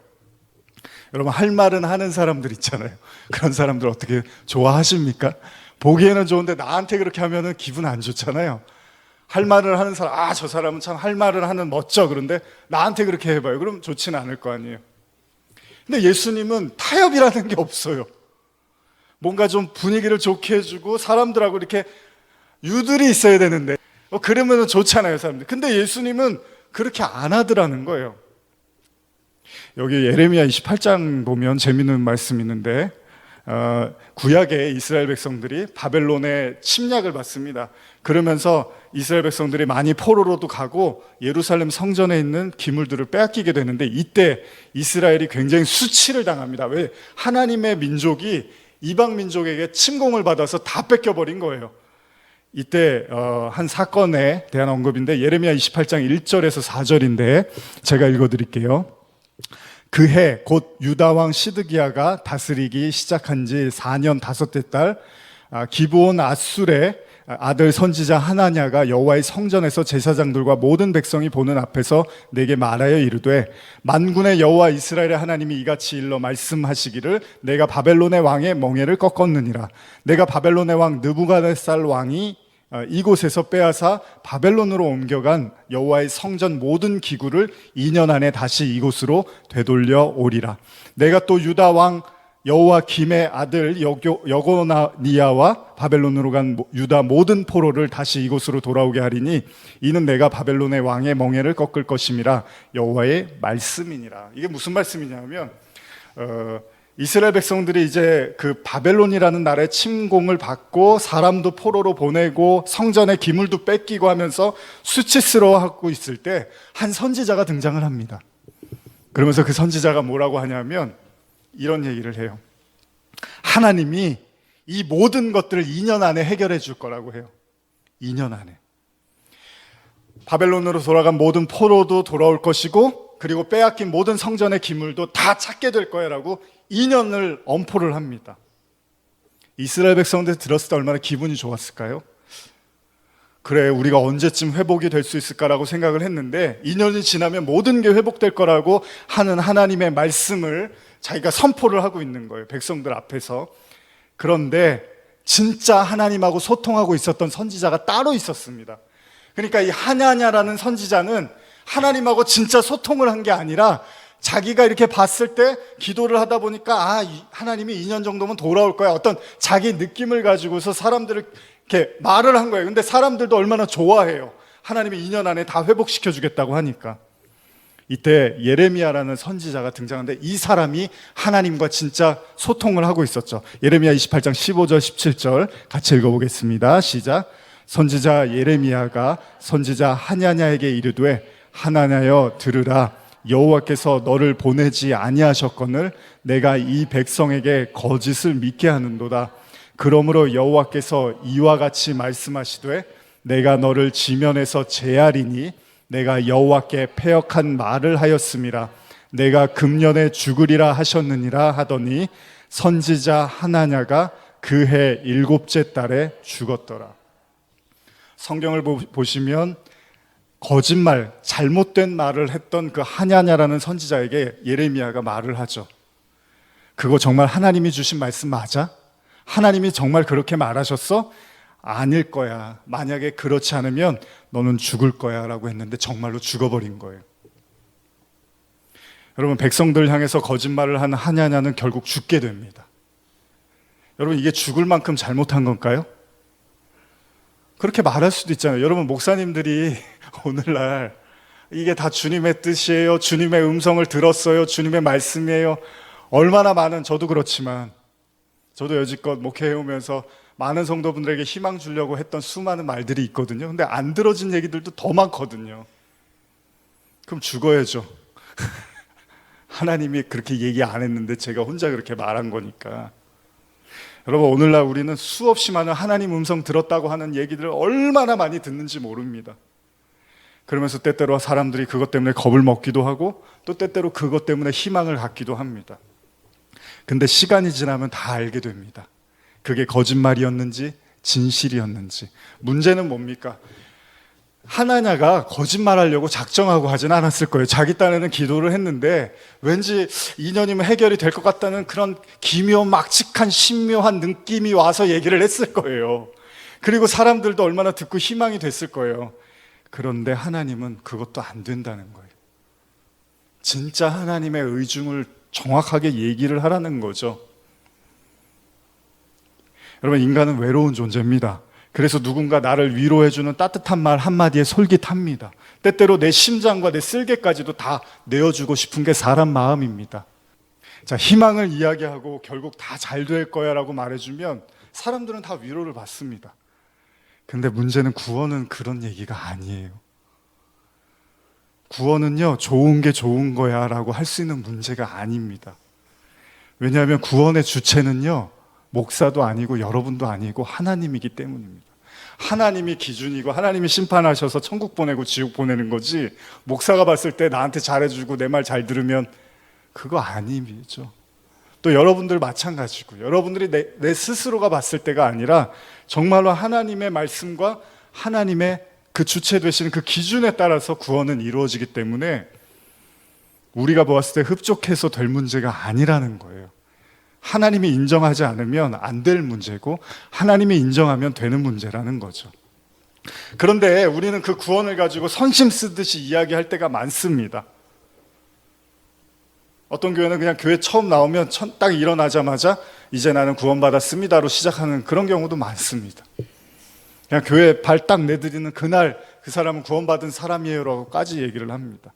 여러분 할 말은 하는 사람들 있잖아요. 그런 사람들 어떻게 좋아하십니까? 보기에는 좋은데 나한테 그렇게 하면은 기분 안 좋잖아요. 할 말을 하는 사람, 저 사람은 참 할 말을 하는 멋져. 그런데 나한테 그렇게 해봐요. 그럼 좋지는 않을 거 아니에요. 근데 예수님은 타협이라는 게 없어요. 뭔가 좀 분위기를 좋게 해주고 사람들하고 이렇게 유들이 있어야 되는데 그러면 좋잖아요, 사람들. 근데 예수님은 그렇게 안 하더라는 거예요. 여기 예레미야 28장 보면 재밌는 말씀이 있는데, 구약의 이스라엘 백성들이 바벨론의 침략을 받습니다. 그러면서 이스라엘 백성들이 많이 포로로도 가고 예루살렘 성전에 있는 기물들을 빼앗기게 되는데, 이때 이스라엘이 굉장히 수치를 당합니다. 왜? 하나님의 민족이 이방 민족에게 침공을 받아서 다 뺏겨버린 거예요. 이때 한 사건에 대한 언급인데, 예레미야 28장 1절에서 4절인데 제가 읽어드릴게요. 그 해 곧 유다 왕 시드기야가 다스리기 시작한 지 4년 5대 달, 기브온 아술의 아들 선지자 하나냐가 여호와의 성전에서 제사장들과 모든 백성이 보는 앞에서 내게 말하여 이르되, 만군의 여호와 이스라엘의 하나님이 이같이 일러 말씀하시기를, 내가 바벨론의 왕의 멍에를 꺾었느니라. 내가 바벨론의 왕 느부갓네살 왕이 이곳에서 빼앗아 바벨론으로 옮겨간 여호와의 성전 모든 기구를 2년 안에 다시 이곳으로 되돌려 오리라. 내가 또 유다 왕 여호와김의 아들 여고니아와 바벨론으로 간 유다 모든 포로를 다시 이곳으로 돌아오게 하리니 이는 내가 바벨론의 왕의 멍에를 꺾을 것임이라. 여호와의 말씀이니라. 이게 무슨 말씀이냐면, 이스라엘 백성들이 이제 그 바벨론이라는 나라의 침공을 받고 사람도 포로로 보내고 성전의 기물도 뺏기고 하면서 수치스러워하고 있을 때 한 선지자가 등장을 합니다. 그러면서 그 선지자가 뭐라고 하냐면 이런 얘기를 해요. 하나님이 이 모든 것들을 2년 안에 해결해 줄 거라고 해요. 2년 안에. 바벨론으로 돌아간 모든 포로도 돌아올 것이고, 그리고 빼앗긴 모든 성전의 기물도 다 찾게 될 거야라고 2년을 엄포를 합니다. 이스라엘 백성들 들었을 때 얼마나 기분이 좋았을까요? 그래, 우리가 언제쯤 회복이 될 수 있을까라고 생각을 했는데 2년이 지나면 모든 게 회복될 거라고 하는 하나님의 말씀을 자기가 선포를 하고 있는 거예요, 백성들 앞에서. 그런데 진짜 하나님하고 소통하고 있었던 선지자가 따로 있었습니다. 그러니까 이 하냐냐라는 선지자는 하나님하고 진짜 소통을 한 게 아니라 자기가 이렇게 봤을 때 기도를 하다 보니까 하나님이 2년 정도면 돌아올 거야, 어떤 자기 느낌을 가지고서 사람들을 이렇게 말을 한 거예요. 근데 사람들도 얼마나 좋아해요, 하나님이 2년 안에 다 회복시켜 주겠다고 하니까. 이때 예레미야라는 선지자가 등장하는데 이 사람이 하나님과 진짜 소통을 하고 있었죠. 예레미야 28장 15절 17절 같이 읽어보겠습니다. 시작. 선지자 예레미야가 선지자 하냐냐에게 이르되 하나냐여 들으라. 여호와께서 너를 보내지 아니하셨거늘 내가 이 백성에게 거짓을 믿게 하는도다. 그러므로 여호와께서 이와 같이 말씀하시되 내가 너를 지면에서 제하리니 내가 여호와께 패역한 말을 하였음이라. 내가 금년에 죽으리라 하셨느니라 하더니 선지자 하나냐가 그 해 7째 달에 죽었더라. 성경을 보시면 거짓말, 잘못된 말을 했던 그 하냐냐라는 선지자에게 예레미야가 말을 하죠. 그거 정말 하나님이 주신 말씀 맞아? 하나님이 정말 그렇게 말하셨어? 아닐 거야. 만약에 그렇지 않으면 너는 죽을 거야 라고 했는데 정말로 죽어버린 거예요. 여러분, 백성들 향해서 거짓말을 한 하냐냐는 결국 죽게 됩니다. 여러분, 이게 죽을 만큼 잘못한 건가요? 그렇게 말할 수도 있잖아요. 여러분, 목사님들이 오늘날 이게 다 주님의 뜻이에요, 주님의 음성을 들었어요, 주님의 말씀이에요, 얼마나 많은, 저도 그렇지만 저도 여지껏 목회해오면서 많은 성도분들에게 희망 주려고 했던 수많은 말들이 있거든요. 근데 안 들어진 얘기들도 더 많거든요. 그럼 죽어야죠. 하나님이 그렇게 얘기 안 했는데 제가 혼자 그렇게 말한 거니까. 여러분, 오늘날 우리는 수없이 많은 하나님 음성 들었다고 하는 얘기들을 얼마나 많이 듣는지 모릅니다. 그러면서 때때로 사람들이 그것 때문에 겁을 먹기도 하고 또 때때로 그것 때문에 희망을 갖기도 합니다. 근데 시간이 지나면 다 알게 됩니다. 그게 거짓말이었는지 진실이었는지. 문제는 뭡니까? 하나냐가 거짓말하려고 작정하고 하진 않았을 거예요. 자기 딴에는 기도를 했는데 왠지 2년이면 해결이 될 것 같다는 그런 기묘막측한 신묘한 느낌이 와서 얘기를 했을 거예요. 그리고 사람들도 얼마나 듣고 희망이 됐을 거예요. 그런데 하나님은 그것도 안 된다는 거예요. 진짜 하나님의 의중을 정확하게 얘기를 하라는 거죠. 여러분, 인간은 외로운 존재입니다. 그래서 누군가 나를 위로해주는 따뜻한 말 한마디에 솔깃합니다. 때때로 내 심장과 내 쓸개까지도 다 내어주고 싶은 게 사람 마음입니다. 자, 희망을 이야기하고 결국 다 잘 될 거야 라고 말해주면 사람들은 다 위로를 받습니다. 근데 문제는 구원은 그런 얘기가 아니에요. 구원은요, 좋은 게 좋은 거야 라고 할 수 있는 문제가 아닙니다. 왜냐하면 구원의 주체는요, 목사도 아니고 여러분도 아니고 하나님이기 때문입니다. 하나님이 기준이고 하나님이 심판하셔서 천국 보내고 지옥 보내는 거지, 목사가 봤을 때 나한테 잘해주고 내 말 잘 들으면 그거 아니죠. 또 여러분들 마찬가지고, 여러분들이 내 스스로가 봤을 때가 아니라 정말로 하나님의 말씀과 하나님의 그 주체 되시는 그 기준에 따라서 구원은 이루어지기 때문에 우리가 보았을 때 흡족해서 될 문제가 아니라는 거예요. 하나님이 인정하지 않으면 안 될 문제고 하나님이 인정하면 되는 문제라는 거죠. 그런데 우리는 그 구원을 가지고 선심 쓰듯이 이야기할 때가 많습니다. 어떤 교회는 그냥 교회 처음 나오면 딱 일어나자마자 이제 나는 구원받았습니다로 시작하는 그런 경우도 많습니다. 그냥 교회 발 딱 내디디는 그날 그 사람은 구원받은 사람이에요라고까지 얘기를 합니다.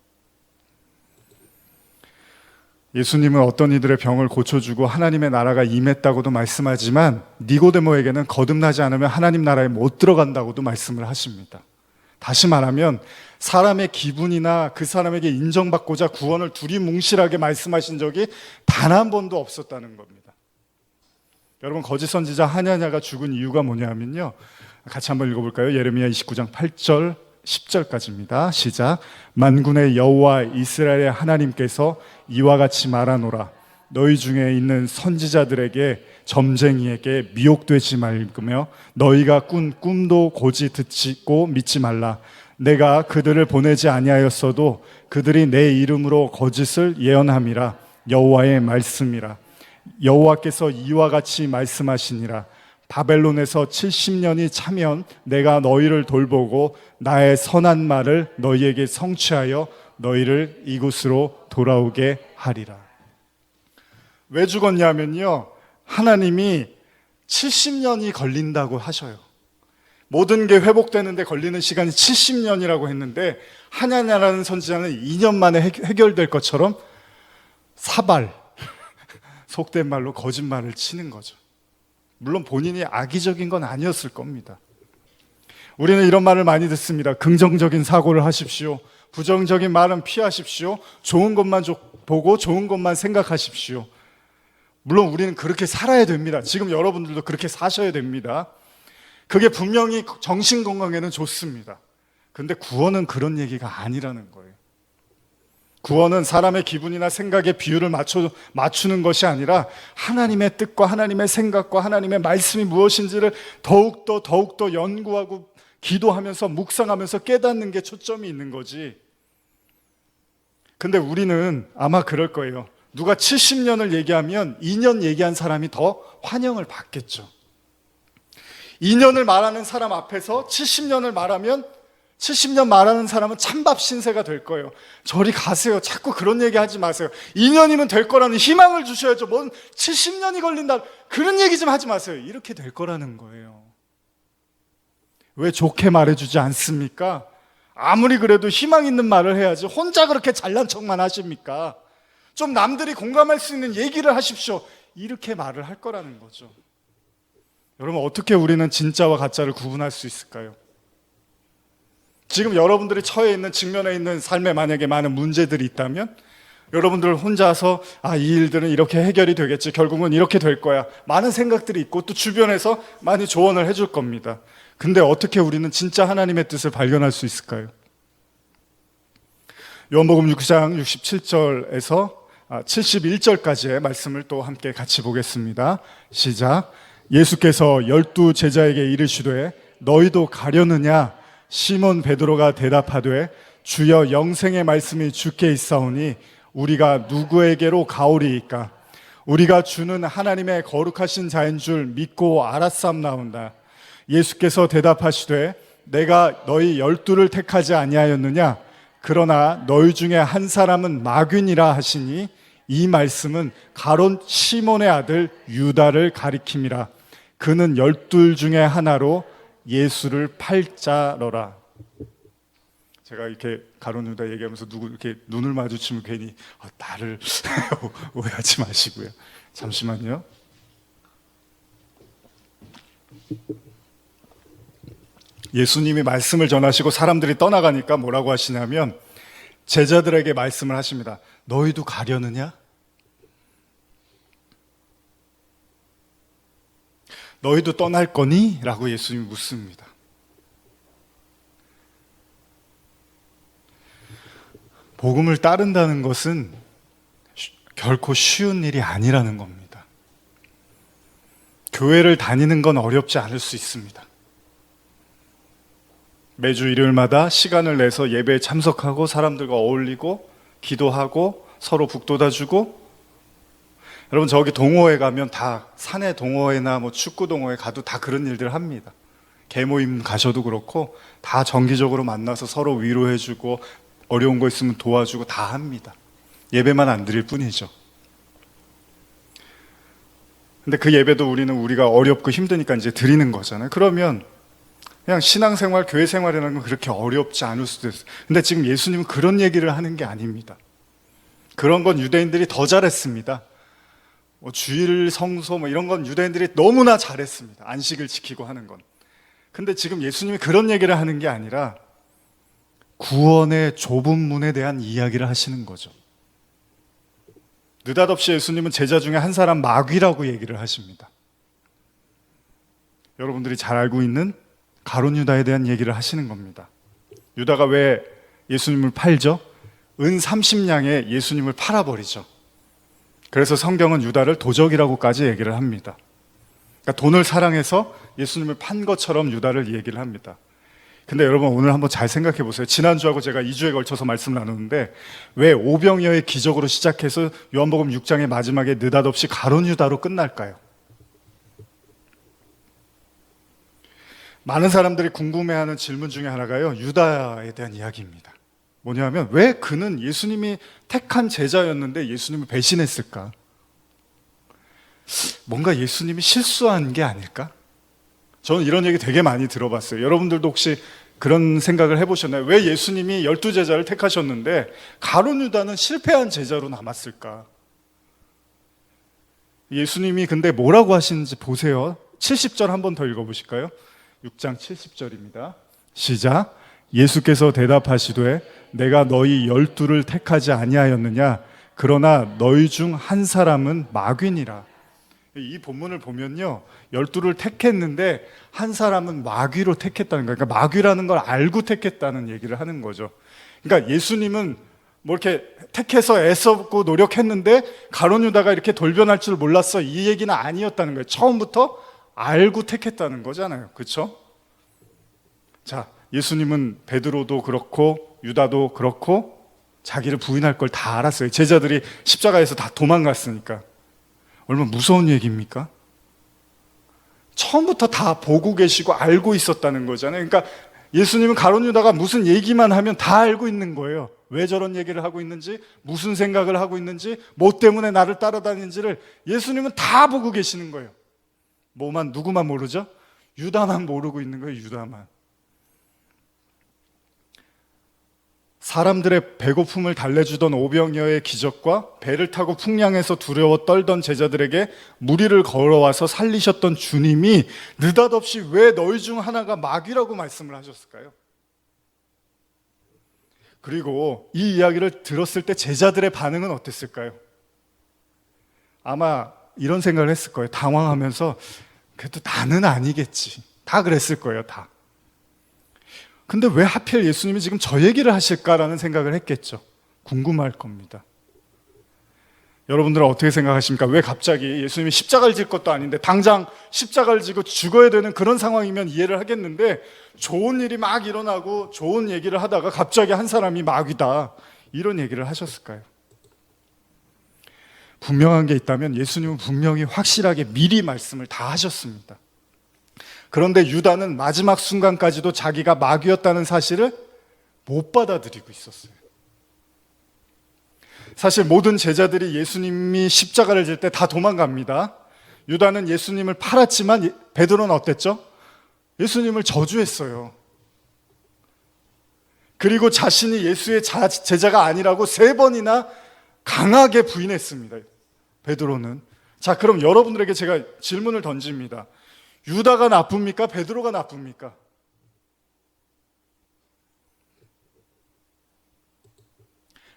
예수님은 어떤 이들의 병을 고쳐주고 하나님의 나라가 임했다고도 말씀하지만 니고데모에게는 거듭나지 않으면 하나님 나라에 못 들어간다고도 말씀을 하십니다. 다시 말하면 사람의 기분이나 그 사람에게 인정받고자 구원을 두리뭉실하게 말씀하신 적이 단 한 번도 없었다는 겁니다. 여러분, 거짓 선지자 하냐냐가 죽은 이유가 뭐냐면요, 같이 한번 읽어볼까요? 예레미야 29장 8절 10절까지입니다. 시작. 만군의 여호와 이스라엘의 하나님께서 이와 같이 말하노라. 너희 중에 있는 선지자들에게 점쟁이에게 미혹되지 말며 너희가 꾼 꿈도 고지 듣고 믿지 말라. 내가 그들을 보내지 아니하였어도 그들이 내 이름으로 거짓을 예언함이라. 여호와의 말씀이라. 여호와께서 이와 같이 말씀하시니라. 바벨론에서 70년이 차면 내가 너희를 돌보고 나의 선한 말을 너희에게 성취하여 너희를 이곳으로 돌아오게 하리라. 왜 죽었냐면요, 하나님이 70년이 걸린다고 하셔요. 모든 게 회복되는데 걸리는 시간이 70년이라고 했는데 하냐냐라는 선지자는 2년 만에 해결될 것처럼 사발, 속된 말로 거짓말을 치는 거죠. 물론 본인이 악의적인 건 아니었을 겁니다. 우리는 이런 말을 많이 듣습니다. 긍정적인 사고를 하십시오. 부정적인 말은 피하십시오. 좋은 것만 보고 좋은 것만 생각하십시오. 물론 우리는 그렇게 살아야 됩니다. 지금 여러분들도 그렇게 사셔야 됩니다. 그게 분명히 정신건강에는 좋습니다. 근데 구원은 그런 얘기가 아니라는 거예요. 구원은 사람의 기분이나 생각에 비율을 맞추는 것이 아니라 하나님의 뜻과 하나님의 생각과 하나님의 말씀이 무엇인지를 더욱더 연구하고 기도하면서 묵상하면서 깨닫는 게 초점이 있는 거지. 근데 우리는 아마 그럴 거예요. 누가 70년을 얘기하면 2년 얘기한 사람이 더 환영을 받겠죠. 2년을 말하는 사람 앞에서 70년을 말하면 70년 말하는 사람은 찬밥 신세가 될 거예요. 저리 가세요. 자꾸 그런 얘기 하지 마세요. 2년이면 될 거라는 희망을 주셔야죠. 뭔 70년이 걸린다. 그런 얘기 좀 하지 마세요. 이렇게 될 거라는 거예요. 왜 좋게 말해주지 않습니까? 아무리 그래도 희망 있는 말을 해야지 혼자 그렇게 잘난 척만 하십니까? 좀 남들이 공감할 수 있는 얘기를 하십시오. 이렇게 말을 할 거라는 거죠. 여러분, 어떻게 우리는 진짜와 가짜를 구분할 수 있을까요? 지금 여러분들이 처해 있는 직면해 있는 삶에 만약에 많은 문제들이 있다면 여러분들 혼자서 이 일들은 이렇게 해결이 되겠지, 결국은 이렇게 될 거야, 많은 생각들이 있고 또 주변에서 많이 조언을 해줄 겁니다. 근데 어떻게 우리는 진짜 하나님의 뜻을 발견할 수 있을까요? 요한복음 6장 67절에서 71절까지의 말씀을 또 함께 같이 보겠습니다. 시작. 예수께서 12 제자에게 이르시되 너희도 가려느냐? 시몬 베드로가 대답하되 주여, 영생의 말씀이 주께 있사오니 우리가 누구에게로 가오리이까? 우리가 주는 하나님의 거룩하신 자인 줄 믿고 알았사옵나이다. 예수께서 대답하시되 내가 너희 12를 택하지 아니하였느냐? 그러나 너희 중에 한 사람은 마귀니라 하시니 이 말씀은 가론 시몬의 아들 유다를 가리킴이라. 그는 12 중에 하나로 예수를 팔자러라. 제가 이렇게 가론 유다 얘기하면서 누구 이렇게 눈을 마주치면 괜히 나를 오해하지 마시고요. 잠시만요. 예수님이 말씀을 전하시고 사람들이 떠나가니까 뭐라고 하시냐면 제자들에게 말씀을 하십니다. 너희도 가려느냐? 너희도 떠날 거니? 라고 예수님이 묻습니다. 복음을 따른다는 것은 결코 쉬운 일이 아니라는 겁니다. 교회를 다니는 건 어렵지 않을 수 있습니다. 매주 일요일마다 시간을 내서 예배에 참석하고 사람들과 어울리고 기도하고 서로 북돋아주고, 여러분 저기 동호회 가면 다 산에 동호회나 축구 동호회 가도 다 그런 일들 합니다. 개모임 가셔도 그렇고 다 정기적으로 만나서 서로 위로해주고 어려운 거 있으면 도와주고 다 합니다. 예배만 안 드릴 뿐이죠. 근데 그 예배도 우리가 어렵고 힘드니까 이제 드리는 거잖아요. 그러면 그냥 신앙생활, 교회 생활이라는 건 그렇게 어렵지 않을 수도 있어요. 근데 지금 예수님은 그런 얘기를 하는 게 아닙니다. 그런 건 유대인들이 더 잘했습니다. 주일 성소 이런 건 유대인들이 너무나 잘했습니다. 안식을 지키고 하는 건. 근데 지금 예수님이 그런 얘기를 하는 게 아니라 구원의 좁은 문에 대한 이야기를 하시는 거죠. 느닷없이 예수님은 제자 중에 한 사람 마귀라고 얘기를 하십니다. 여러분들이 잘 알고 있는 가룟 유다에 대한 얘기를 하시는 겁니다. 유다가 왜 예수님을 팔죠? 은 30냥에 예수님을 팔아버리죠. 그래서 성경은 유다를 도적이라고까지 얘기를 합니다. 그러니까 돈을 사랑해서 예수님을 판 것처럼 유다를 얘기를 합니다. 근데 여러분 오늘 한번 잘 생각해 보세요. 지난주하고 제가 2주에 걸쳐서 말씀을 나누는데 왜 오병이어의 기적으로 시작해서 요한복음 6장의 마지막에 느닷없이 가룟 유다로 끝날까요? 많은 사람들이 궁금해하는 질문 중에 하나가요, 유다에 대한 이야기입니다. 뭐냐면 왜 그는 예수님이 택한 제자였는데 예수님을 배신했을까? 뭔가 예수님이 실수한 게 아닐까? 저는 이런 얘기 되게 많이 들어봤어요. 여러분들도 혹시 그런 생각을 해보셨나요? 왜 예수님이 12제자를 택하셨는데 가룟 유다는 실패한 제자로 남았을까? 예수님이 근데 뭐라고 하시는지 보세요. 70절 한 번 더 읽어보실까요? 6장 70절입니다. 시작. 예수께서 대답하시되 내가 너희 12를 택하지 아니하였느냐? 그러나 너희 중 한 사람은 마귀니라. 이 본문을 보면요, 12를 택했는데 한 사람은 마귀로 택했다는 거예요. 그러니까 마귀라는 걸 알고 택했다는 얘기를 하는 거죠. 그러니까 예수님은 뭐 이렇게 택해서 애썼고 노력했는데 가룟 유다가 이렇게 돌변할 줄 몰랐어, 이 얘기는 아니었다는 거예요. 처음부터 알고 택했다는 거잖아요. 그렇죠? 자, 예수님은 베드로도 그렇고 유다도 그렇고 자기를 부인할 걸 다 알았어요. 제자들이 십자가에서 다 도망갔으니까. 얼마나 무서운 얘기입니까? 처음부터 다 보고 계시고 알고 있었다는 거잖아요. 그러니까 예수님은 가룟 유다가 무슨 얘기만 하면 다 알고 있는 거예요. 왜 저런 얘기를 하고 있는지, 무슨 생각을 하고 있는지, 뭐 때문에 나를 따라다니는지를 예수님은 다 보고 계시는 거예요. 누구만 모르죠? 유다만 모르고 있는 거예요. 유다만. 사람들의 배고픔을 달래주던 오병이어의 기적과 배를 타고 풍랑에서 두려워 떨던 제자들에게 무리를 걸어와서 살리셨던 주님이 느닷없이 왜 너희 중 하나가 마귀라고 말씀을 하셨을까요? 그리고 이 이야기를 들었을 때 제자들의 반응은 어땠을까요? 아마 이런 생각을 했을 거예요. 당황하면서 그래도 나는 아니겠지. 다 그랬을 거예요. 다. 근데 왜 하필 예수님이 지금 저 얘기를 하실까라는 생각을 했겠죠. 궁금할 겁니다. 여러분들은 어떻게 생각하십니까? 왜 갑자기 예수님이 십자가를 질 것도 아닌데 당장 십자가를 지고 죽어야 되는 그런 상황이면 이해를 하겠는데 좋은 일이 막 일어나고 좋은 얘기를 하다가 갑자기 한 사람이 마귀다 이런 얘기를 하셨을까요? 분명한 게 있다면 예수님은 분명히 확실하게 미리 말씀을 다 하셨습니다. 그런데 유다는 마지막 순간까지도 자기가 마귀였다는 사실을 못 받아들이고 있었어요. 사실 모든 제자들이 예수님이 십자가를 질 때 다 도망갑니다. 유다는 예수님을 팔았지만 베드로는 어땠죠? 예수님을 저주했어요. 그리고 자신이 예수의 제자가 아니라고 3번이나 강하게 부인했습니다. 베드로는. 자, 그럼 여러분들에게 제가 질문을 던집니다. 유다가 나쁩니까? 베드로가 나쁩니까?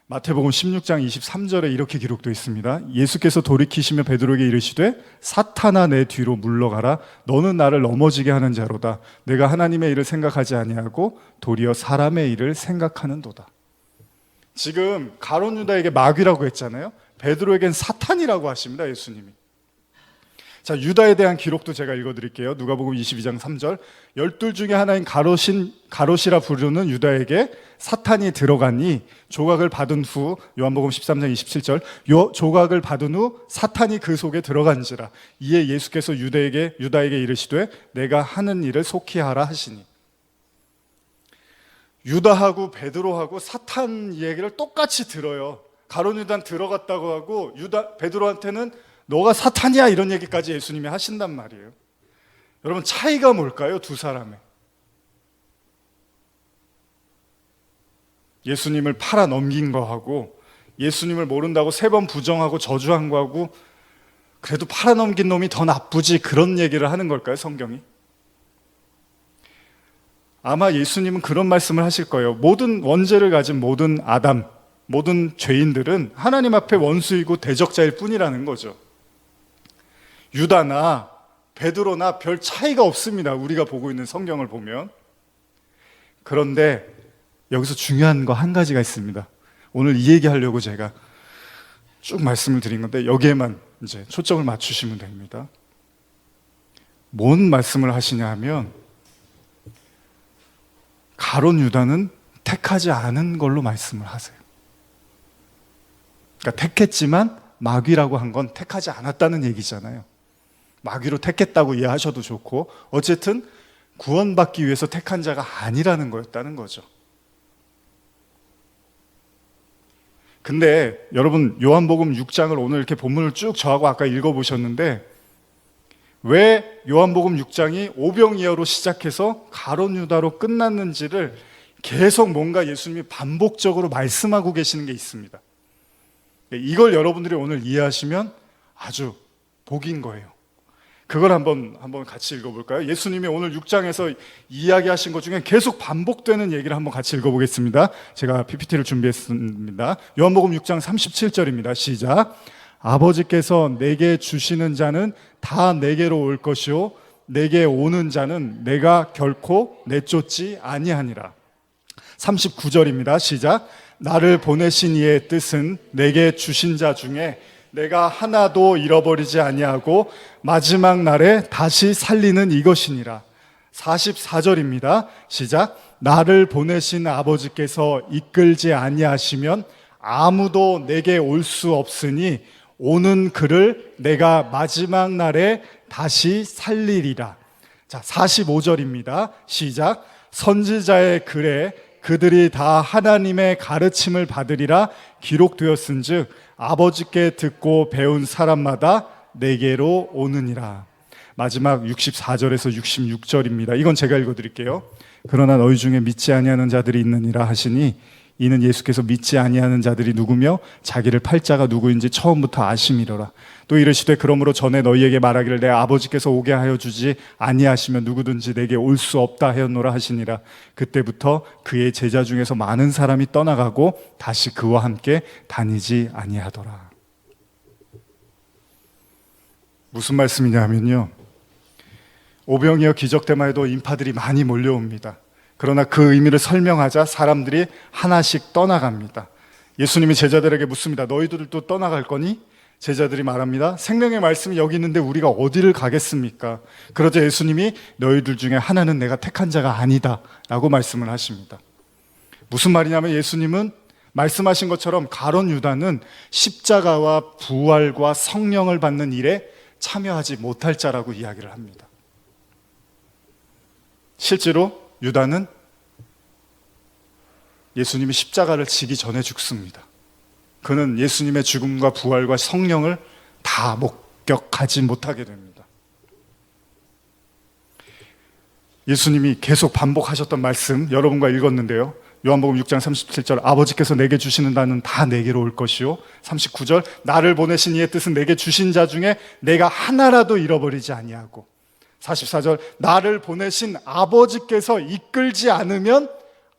마태복음 16장 23절에 이렇게 기록되어 있습니다. 예수께서 돌이키시며 베드로에게 이르시되 사탄아 내 뒤로 물러가라. 너는 나를 넘어지게 하는 자로다. 내가 하나님의 일을 생각하지 아니하고 도리어 사람의 일을 생각하는도다. 지금 가룟 유다에게 마귀라고 했잖아요. 베드로에겐 사탄이라고 하십니다. 예수님이. 자, 유다에 대한 기록도 제가 읽어드릴게요. 누가복음 22장 3절. 12 중에 하나인 가롯이라 부르는 유다에게 사탄이 들어가니 조각을 받은 후, 요한복음 13장 27절. 조각을 받은 후 사탄이 그 속에 들어간지라. 이에 예수께서 유다에게 이르시되 내가 하는 일을 속히 하라 하시니. 유다하고 베드로하고 사탄 얘기를 똑같이 들어요. 가룟 유다는 들어갔다고 하고 베드로한테는 너가 사탄이야 이런 얘기까지 예수님이 하신단 말이에요. 여러분 차이가 뭘까요? 두 사람의. 예수님을 팔아 넘긴 거하고 예수님을 모른다고 3번 부정하고 저주한 거하고 그래도 팔아 넘긴 놈이 더 나쁘지 그런 얘기를 하는 걸까요? 성경이? 아마 예수님은 그런 말씀을 하실 거예요. 모든 원죄를 가진 모든 아담, 모든 죄인들은 하나님 앞에 원수이고 대적자일 뿐이라는 거죠. 유다나 베드로나 별 차이가 없습니다. 우리가 보고 있는 성경을 보면. 그런데 여기서 중요한 거 한 가지가 있습니다. 오늘 이 얘기하려고 제가 쭉 말씀을 드린 건데 여기에만 이제 초점을 맞추시면 됩니다. 뭔 말씀을 하시냐 하면 가룟 유다는 택하지 않은 걸로 말씀을 하세요. 그러니까 택했지만 마귀라고 한 건 택하지 않았다는 얘기잖아요. 마귀로 택했다고 이해하셔도 좋고 어쨌든 구원받기 위해서 택한 자가 아니라는 거였다는 거죠. 근데 여러분 요한복음 6장을 오늘 이렇게 본문을 쭉 저하고 아까 읽어보셨는데 왜 요한복음 6장이 오병이어로 시작해서 가룟 유다로 끝났는지를 계속 뭔가 예수님이 반복적으로 말씀하고 계시는 게 있습니다. 이걸 여러분들이 오늘 이해하시면 아주 복인 거예요. 그걸 한번 같이 읽어볼까요? 예수님이 오늘 6장에서 이야기하신 것 중에 계속 반복되는 얘기를 한번 같이 읽어보겠습니다. 제가 PPT를 준비했습니다. 요한복음 6장 37절입니다. 시작. 아버지께서 내게 주시는 자는 다 내게로 올 것이요 내게 오는 자는 내가 결코 내쫓지 아니하니라. 39절입니다. 시작. 나를 보내신 이의 뜻은 내게 주신 자 중에 내가 하나도 잃어버리지 아니하고 마지막 날에 다시 살리는 이것이니라. 44절입니다. 시작. 나를 보내신 아버지께서 이끌지 아니하시면 아무도 내게 올 수 없으니 오는 그를 내가 마지막 날에 다시 살리리라. 자, 45절입니다. 시작. 선지자의 글에 그들이 다 하나님의 가르침을 받으리라 기록되었은즉 아버지께 듣고 배운 사람마다 내게로 오느니라. 마지막 64절에서 66절입니다. 이건 제가 읽어드릴게요. 그러나 너희 중에 믿지 아니하는 자들이 있느니라 하시니 이는 예수께서 믿지 아니하는 자들이 누구며 자기를 팔 자가 누구인지 처음부터 아심이로라. 또 이르시되 그러므로 전에 너희에게 말하기를 내 아버지께서 오게 하여 주지 아니하시면 누구든지 내게 올 수 없다 하였노라 하시니라. 그때부터 그의 제자 중에서 많은 사람이 떠나가고 다시 그와 함께 다니지 아니하더라. 무슨 말씀이냐면요, 오병이어 기적 때만 해도 인파들이 많이 몰려옵니다. 그러나 그 의미를 설명하자 사람들이 하나씩 떠나갑니다. 예수님이 제자들에게 묻습니다. 너희들도 떠나갈 거니? 제자들이 말합니다. 생명의 말씀이 여기 있는데 우리가 어디를 가겠습니까? 그러자 예수님이 너희들 중에 하나는 내가 택한 자가 아니다 라고 말씀을 하십니다. 무슨 말이냐면 예수님은 말씀하신 것처럼 가룟 유다는 십자가와 부활과 성령을 받는 일에 참여하지 못할 자라고 이야기를 합니다. 실제로 유다는 예수님이 십자가를 지기 전에 죽습니다. 그는 예수님의 죽음과 부활과 성령을 다 목격하지 못하게 됩니다. 예수님이 계속 반복하셨던 말씀 여러분과 읽었는데요. 요한복음 6장 37절 아버지께서 내게 주시는 자는 다 내게로 올 것이요. 39절 나를 보내신 이의 뜻은 내게 주신 자 중에 내가 하나라도 잃어버리지 아니하고 44절 나를 보내신 아버지께서 이끌지 않으면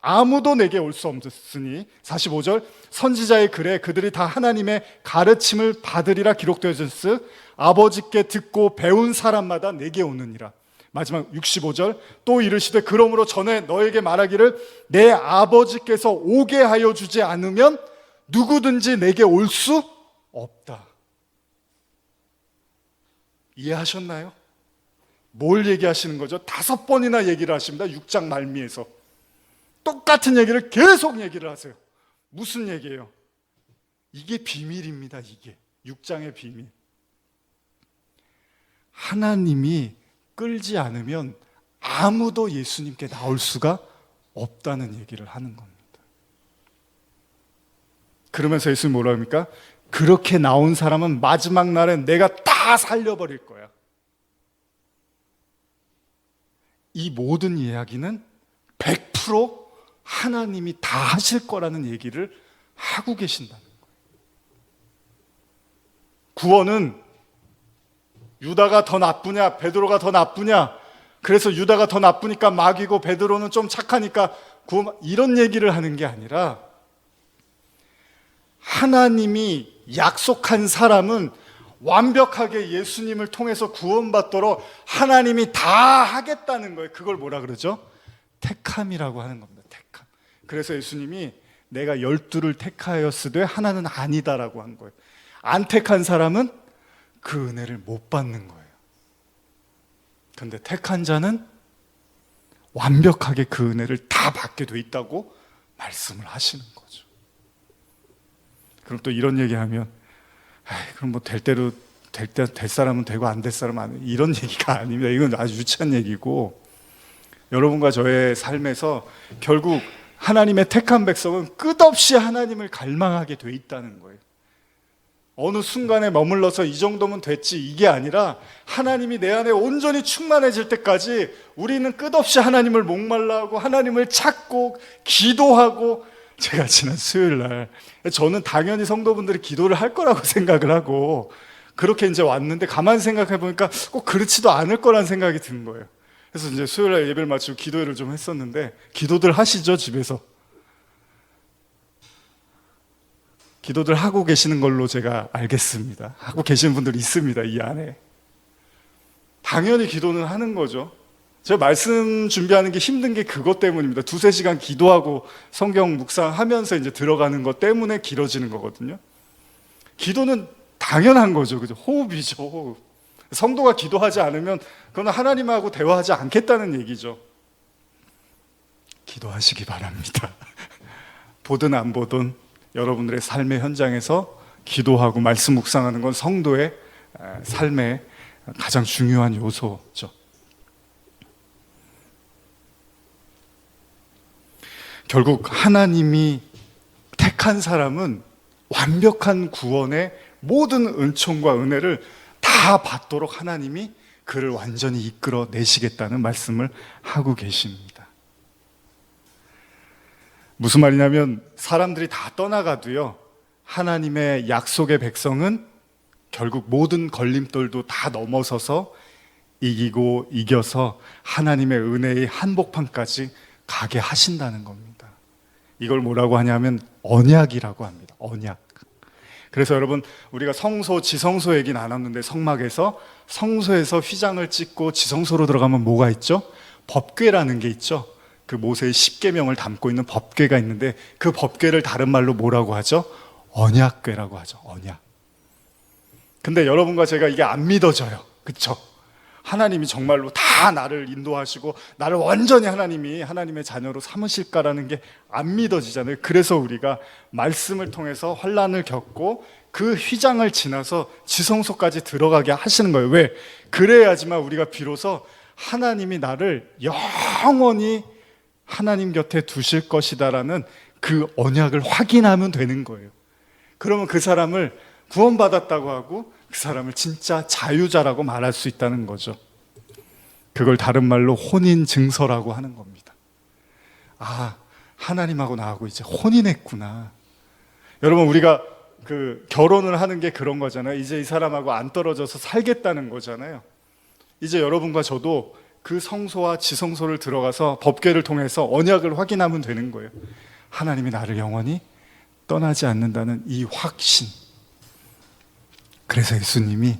아무도 내게 올 수 없으니 45절 선지자의 글에 그들이 다 하나님의 가르침을 받으리라 기록되었으 아버지께 듣고 배운 사람마다 내게 오느니라. 마지막 65절 또 이르시되 그러므로 전에 너에게 말하기를 내 아버지께서 오게 하여 주지 않으면 누구든지 내게 올 수 없다. 이해하셨나요? 뭘 얘기하시는 거죠? 5번이나 얘기를 하십니다. 6장 말미에서 똑같은 얘기를 계속 얘기를 하세요. 무슨 얘기예요? 이게 비밀입니다. 이게 6장의 비밀. 하나님이 끌지 않으면 아무도 예수님께 나올 수가 없다는 얘기를 하는 겁니다. 그러면서 예수님 뭐라 합니까? 그렇게 나온 사람은 마지막 날에 내가 다 살려버릴 거야. 이 모든 이야기는 100% 하나님이 다 하실 거라는 얘기를 하고 계신다는 거예요. 구원은 유다가 더 나쁘냐 베드로가 더 나쁘냐, 그래서 유다가 더 나쁘니까 마귀고 베드로는 좀 착하니까 구원, 이런 얘기를 하는 게 아니라 하나님이 약속한 사람은 완벽하게 예수님을 통해서 구원받도록 하나님이 다 하겠다는 거예요. 그걸 뭐라 그러죠? 택함이라고 하는 겁니다. 택함. 그래서 예수님이 내가 12를 택하였으되 하나는 아니다라고 한 거예요. 안 택한 사람은 그 은혜를 못 받는 거예요. 근데 택한 자는 완벽하게 그 은혜를 다 받게 돼 있다고 말씀을 하시는 거죠. 그럼 또 이런 얘기하면 그럼 뭐 될 대로 될 사람은 되고 안 될 사람은 안 돼. 이런 얘기가 아닙니다. 이건 아주 유치한 얘기고, 여러분과 저의 삶에서 결국 하나님의 택한 백성은 끝없이 하나님을 갈망하게 돼 있다는 거예요. 어느 순간에 머물러서 이 정도면 됐지 이게 아니라 하나님이 내 안에 온전히 충만해질 때까지 우리는 끝없이 하나님을 목말라하고 하나님을 찾고 기도하고, 제가 지난 수요일 날 저는 당연히 성도분들이 기도를 할 거라고 생각을 하고 그렇게 이제 왔는데, 가만히 생각해 보니까 꼭 그렇지도 않을 거란 생각이 든 거예요. 그래서 이제 수요일 날 예배를 마치고 기도회를 좀 했었는데, 기도들 하시죠, 집에서? 기도들 하고 계시는 걸로 제가 알겠습니다. 하고 계시는 분들 있습니다, 이 안에. 당연히 기도는 하는 거죠. 제가 말씀 준비하는 게 힘든 게 그것 때문입니다. 2-3시간 기도하고 성경 묵상하면서 이제 들어가는 것 때문에 길어지는 거거든요. 기도는 당연한 거죠. 그죠? 호흡이죠, 호흡. 성도가 기도하지 않으면 그건 하나님하고 대화하지 않겠다는 얘기죠. 기도하시기 바랍니다. 보든 안 보든 여러분들의 삶의 현장에서 기도하고 말씀 묵상하는 건 성도의 삶의 가장 중요한 요소죠. 결국 하나님이 택한 사람은 완벽한 구원의 모든 은총과 은혜를 다 받도록 하나님이 그를 완전히 이끌어 내시겠다는 말씀을 하고 계십니다. 무슨 말이냐면, 사람들이 다 떠나가도요, 하나님의 약속의 백성은 결국 모든 걸림돌도 다 넘어서서 이기고 이겨서 하나님의 은혜의 한복판까지 가게 하신다는 겁니다. 이걸 뭐라고 하냐면 언약이라고 합니다. 언약. 그래서 여러분, 우리가 성소, 지성소 얘기는 안 하는데, 성막에서 성소에서 휘장을 찍고 지성소로 들어가면 뭐가 있죠? 법궤라는 게 있죠. 그 모세의 10계명을 담고 있는 법궤가 있는데, 그 법궤를 다른 말로 뭐라고 하죠? 언약궤라고 하죠. 언약. 근데 여러분과 제가 이게 안 믿어져요. 그렇죠? 하나님이 정말로 다 나를 인도하시고 나를 완전히 하나님이 하나님의 자녀로 삼으실까라는 게 안 믿어지잖아요. 그래서 우리가 말씀을 통해서 환난을 겪고 그 휘장을 지나서 지성소까지 들어가게 하시는 거예요. 왜? 그래야지만 우리가 비로소 하나님이 나를 영원히 하나님 곁에 두실 것이다라는 그 언약을 확인하면 되는 거예요. 그러면 그 사람을 구원받았다고 하고 그 사람을 진짜 자유자라고 말할 수 있다는 거죠. 그걸 다른 말로 혼인 증서라고 하는 겁니다. 아, 하나님하고 나하고 이제 혼인했구나. 여러분, 우리가 그 결혼을 하는 게 그런 거잖아요. 이제 이 사람하고 안 떨어져서 살겠다는 거잖아요. 이제 여러분과 저도 그 성소와 지성소를 들어가서 법궤를 통해서 언약을 확인하면 되는 거예요. 하나님이 나를 영원히 떠나지 않는다는 이 확신. 그래서 예수님이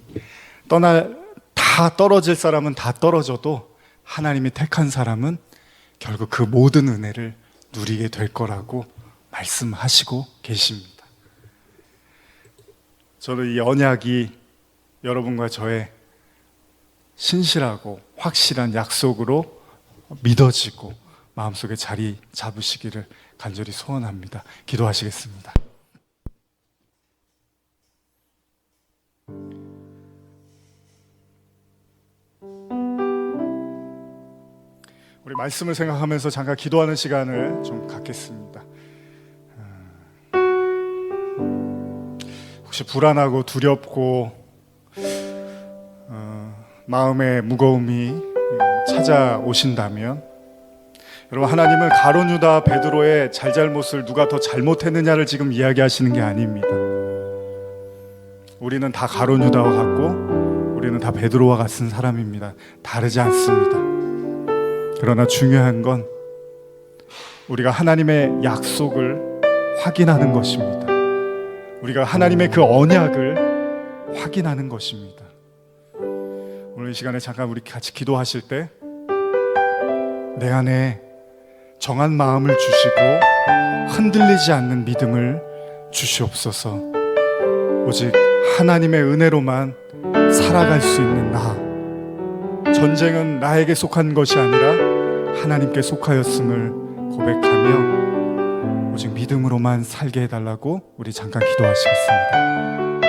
다 떨어질 사람은 다 떨어져도 하나님이 택한 사람은 결국 그 모든 은혜를 누리게 될 거라고 말씀하시고 계십니다. 저는 이 언약이 여러분과 저의 신실하고 확실한 약속으로 믿어지고 마음속에 자리 잡으시기를 간절히 소원합니다. 기도하시겠습니다. 우리 말씀을 생각하면서 잠깐 기도하는 시간을 좀 갖겠습니다. 혹시 불안하고 두렵고 마음의 무거움이 찾아오신다면, 여러분, 하나님은 가룟 유다 베드로의 잘잘못을 누가 더 잘못했느냐를 지금 이야기하시는 게 아닙니다. 우리는 다 가룟 유다와 같고 우리는 다 베드로와 같은 사람입니다. 다르지 않습니다. 그러나 중요한 건 우리가 하나님의 약속을 확인하는 것입니다. 우리가 하나님의 그 언약을 확인하는 것입니다. 오늘 이 시간에 잠깐 우리 같이 기도하실 때 내 안에 정한 마음을 주시고 흔들리지 않는 믿음을 주시옵소서. 오직 하나님의 은혜로만 살아갈 수 있는 나, 전쟁은 나에게 속한 것이 아니라 하나님께 속하였음을 고백하며 오직 믿음으로만 살게 해달라고 우리 잠깐 기도하시겠습니다.